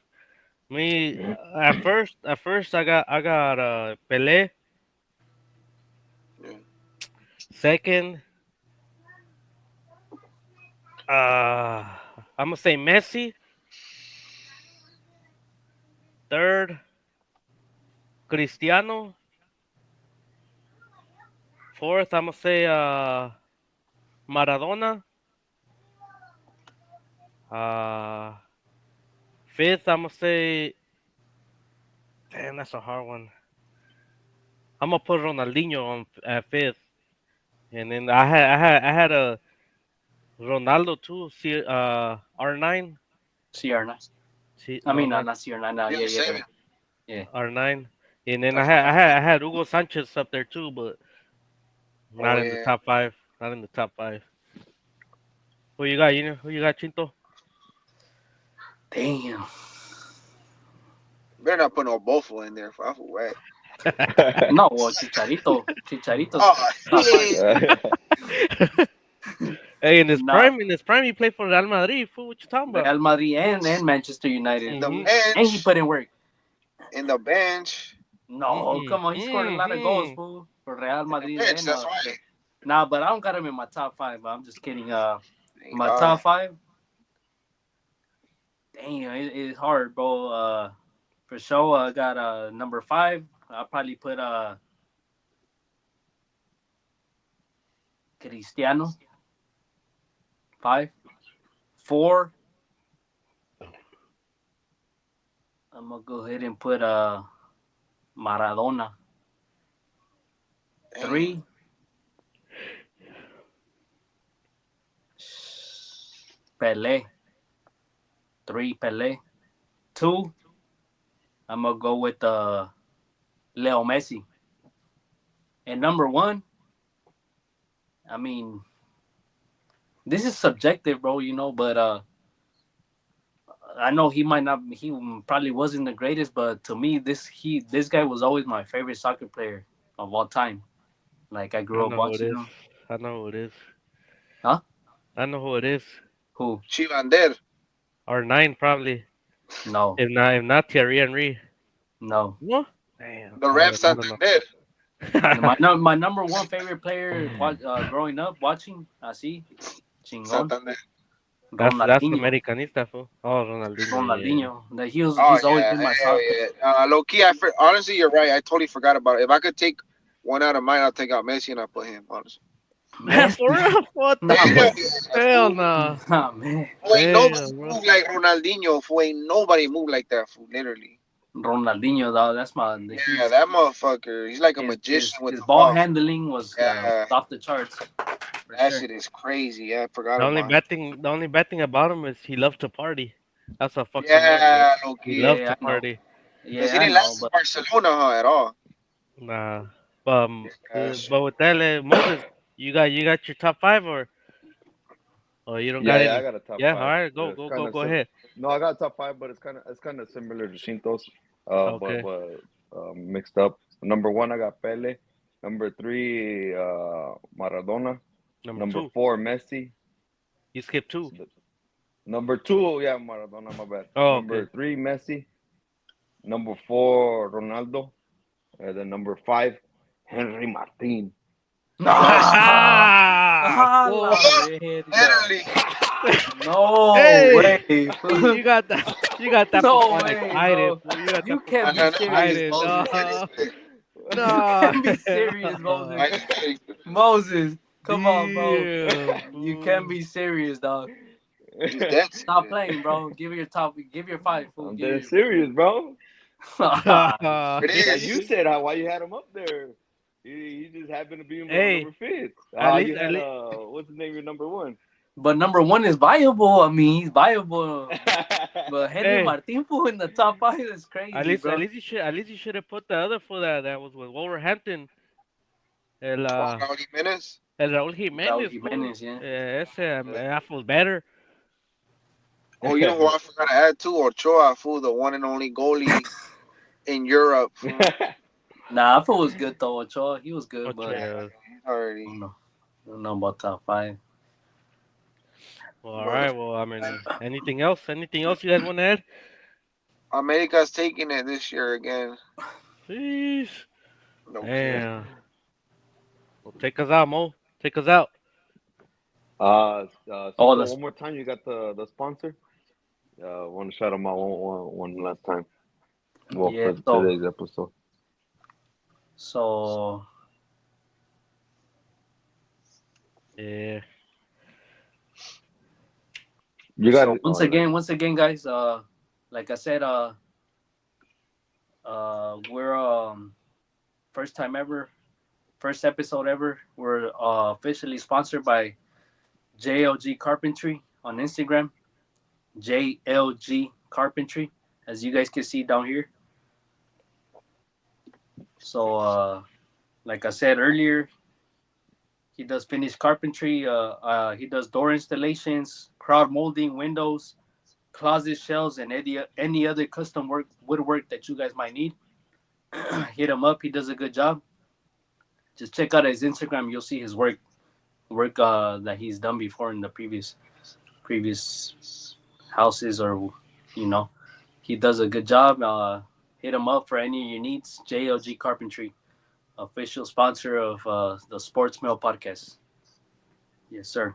S2: Me at first I got Pelé.
S4: yeah.
S2: Second, I'm gonna say Messi. Third, Cristiano. Fourth, I'm gonna say Maradona. Uh, fifth, I'm gonna say. Damn, that's a hard one. I'm gonna put Ronaldinho on at fifth, and then I had a Ronaldo too. R9.
S3: CR9. I
S2: No,
S3: mean,
S2: not
S3: not CR9. No,
S4: Yeah,
S3: yeah.
S4: seven.
S3: Yeah.
S2: R9. And then I
S4: That's
S2: had I
S4: right.
S2: had I had Hugo Sanchez up there too, but
S4: Oh
S2: not in the
S4: yeah.
S2: top five. Not in the top five. Who you got? Who you got, Chinto?
S3: Damn.
S4: Better not put no Bofo in there. For I feel whack.
S3: No, well, Chicharito. Chicharito's
S4: Oh,
S3: top five.
S2: Hey,
S3: Nah,
S2: in his prime, he played for Real Madrid. Fool, what you talking about?
S3: Real Madrid and Manchester United.
S4: in the
S2: Mm-hmm.
S3: And he
S4: bench.
S3: put in work.
S4: In the bench.
S3: No, come on. He scored a lot of goals, fool, for Real
S4: In the
S3: Madrid.
S4: bench.
S3: And
S4: That's why.
S3: nah, but I don't got him in my top five. I'm just kidding. My
S4: Uh,
S3: top five. Damn, it's hard, bro. For sure, I got number five. I'll probably put Cristiano. 5. 4. I'm gonna go ahead and put Maradona. 3. Pelé. 3 Pelé. 2. I'm gonna go with Leo Messi. And number 1, I mean, this is subjective, bro. But I know he might not. He probably wasn't the greatest, but to me, this guy was always my favorite soccer player of all time. Like I
S2: I
S3: grew up
S2: know who it
S3: watching
S2: is.
S3: him.
S2: I know who it is.
S3: Huh?
S2: I know who it is.
S3: Who?
S4: Chivander.
S2: R9 probably.
S3: No,
S2: If not Thierry Henry.
S3: no.
S2: No. Damn.
S4: The
S2: I
S4: Ref
S2: don't, I don't know.
S4: Santander.
S3: My number one favorite player growing up watching, así, chingón,
S4: Santander.
S2: That's
S3: Ronaldinho.
S2: Americanista, fool. Oh, Ronaldinho. Yeah.
S3: Ronaldinho. That
S4: Oh
S3: he's always
S4: yeah,
S3: been my
S4: hell
S3: soccer.
S4: yeah. Low key, honestly, you're right. I totally forgot about it. If I could take one out of mine, I'll take out Messi and I'll put him. Honestly.
S3: Man,
S2: For real? What the
S3: nah,
S4: Hell
S2: fuck?
S3: but
S4: yeah,
S2: Hell
S4: fool.
S2: no.
S3: nah, man.
S4: Ain't nobody
S2: Damn, bro.
S4: move like Ronaldinho. Fool. Ain't nobody move like that. Fool. Literally.
S3: Ronaldinho, though, that's my.
S4: Yeah, that motherfucker. He's like a magician with
S3: His
S4: the
S3: ball
S4: ball.
S3: handling was
S4: Yeah,
S3: off the charts for
S4: that
S3: sure.
S4: shit is crazy. Yeah, I forgot
S2: The only
S4: about him.
S2: bad thing, the only bad thing about him is he loves to party. That's what fucked him up, bro.
S4: Yeah,
S2: He
S4: Loki.
S2: loves
S3: Yeah,
S2: to
S3: I know.
S2: party.
S4: Because he
S3: Yeah, I
S4: didn't
S3: know,
S4: last in
S3: but
S4: Barcelona, huh, at all.
S2: Nah.
S4: Yeah, shit.
S2: But with that, Moses, you got your top five or you don't got
S1: Yeah, I
S2: any?
S1: got a top
S2: Yeah. All
S1: five.
S2: right. Go
S1: It's
S2: go
S1: kind
S2: go
S1: of
S2: go ahead.
S1: No, I got top five, but it's kind of similar to Shinto's,
S2: Okay.
S1: but mixed up. Number one, I got Pele. Number three, Maradona.
S2: Number
S1: Number
S2: two.
S1: four, Messi.
S2: You skipped two.
S1: Number two, yeah, Maradona. My bad.
S2: Oh,
S1: Number
S2: okay.
S1: three, Messi. Number four, Ronaldo. And then number five, Henry Martin.
S3: nah. A
S2: Fool.
S3: la
S4: What?
S3: verga.
S4: Literally.
S3: No
S2: Hey,
S3: way.
S2: you got that fool
S3: No
S2: getting
S3: way,
S2: excited.
S3: bro.
S2: Fool. You got
S3: You
S2: that fool
S3: can't
S2: getting
S3: be
S4: No, no, I
S3: serious,
S4: ain't
S2: excited.
S3: Moses.
S4: I
S2: No,
S4: ain't
S3: You
S2: no.
S3: can't be serious,
S4: I
S3: Moses.
S4: ain't
S3: Moses, come on, bro.
S2: Damn,
S3: You can't
S2: fool.
S3: be serious, dog.
S4: He's dead
S3: Stop
S4: serious.
S3: playing, bro. Give your five, fool.
S1: I'm
S3: Give
S1: dead
S3: your.
S1: serious, bro.
S4: It
S1: Now
S4: is.
S1: you said why you had him up there. He just happened to be
S2: Hey,
S1: number fifth.
S2: at
S1: You
S2: least, at
S1: had
S2: least,
S1: what's the name of your number one?
S3: But number one is viable. I mean, he's viable. But Henry
S2: hey,
S3: Martin, fool, in the top five is
S2: at
S3: crazy,
S2: least, at
S3: bro.
S2: least you should have put the other fool that was with Wolverhampton, el
S4: Oh, Raul Jimenez.
S2: el Raúl
S3: Raúl
S2: Jiménez, fool.
S3: Jimenez, yeah.
S2: That fool's better.
S4: Oh, you know who I forgot to add too? Ochoa, fool, the one and only goalie in Europe, fool.
S3: Nah, I thought it was good though. Ochoa, he was good,
S2: Ocho,
S3: but
S4: Yeah,
S2: yeah.
S4: he's
S3: I
S4: already.
S3: don't know about top five.
S2: Well, all
S4: But
S2: right. Well, I mean, anything else? Anything else you guys want to add?
S4: America's taking it this year again.
S2: Sheesh.
S4: No kid.
S2: Damn. Well, take us out, Mo. Take us out.
S3: Oh,
S1: Cinco,
S3: the
S1: one more time. You got the sponsor. Want to shout them out one last time. Well,
S3: yeah.
S1: for today's episode.
S3: So
S2: Yeah.
S1: You got
S3: so
S1: it.
S3: once again, guys. Like I said, we're first time ever, first episode ever. We're officially sponsored by JLG Carpentry on Instagram. JLG Carpentry, as you guys can see down here. So, like I said earlier, he does finished carpentry. He does door installations, crowd molding, windows, closet shelves, and any other custom woodwork that you guys might need. Hit him up. He does a good job. Just check out his Instagram. You'll see his work that he's done before in the previous houses, or you know, he does a good job. Hit him up for any of your needs. JLG Carpentry, official sponsor of the Sports Mail podcast. Yes, sir.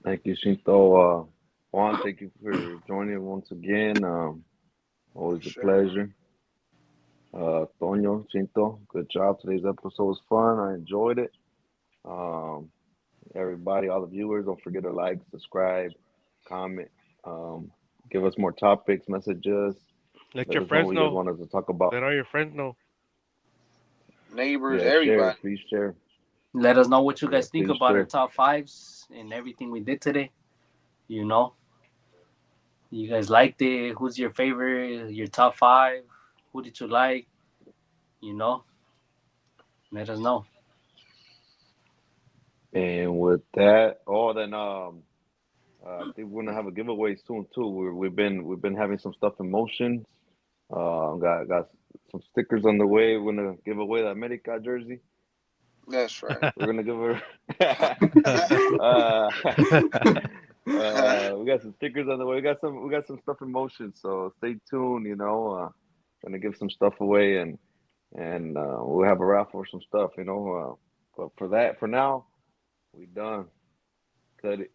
S1: Thank you, Shinto. Juan, thank you for joining once again. Always a
S4: Sure.
S1: pleasure. Tonyo, Shinto, good job. Today's episode was fun. I enjoyed it. Um, Everybody, all the viewers, don't forget to like, subscribe, comment, um, give us more topics, messages.
S2: Let
S1: Let
S2: your
S1: us know
S2: friends
S1: what you guys
S2: know.
S1: want us to talk about.
S2: Let all your friends know.
S4: Neighbors,
S1: Yeah, share,
S4: everybody.
S1: please share.
S3: Let us know what you
S1: Yeah,
S3: guys think
S1: please
S3: about our
S1: share.
S3: top fives and everything we did today. You know, you guys liked it. Who's your favorite? Your top five? Who did you like? You know, let us know.
S1: And with that, then I think we're gonna have a giveaway soon too. We've been having some stuff in motion. Got some stickers on the way. We're gonna give away the America jersey.
S4: That's right.
S1: We're gonna give her. We got some stickers on the way. We got some stuff in motion. So stay tuned. Gonna give some stuff away and we'll have a raffle or some stuff. But for now, we done. Cut it.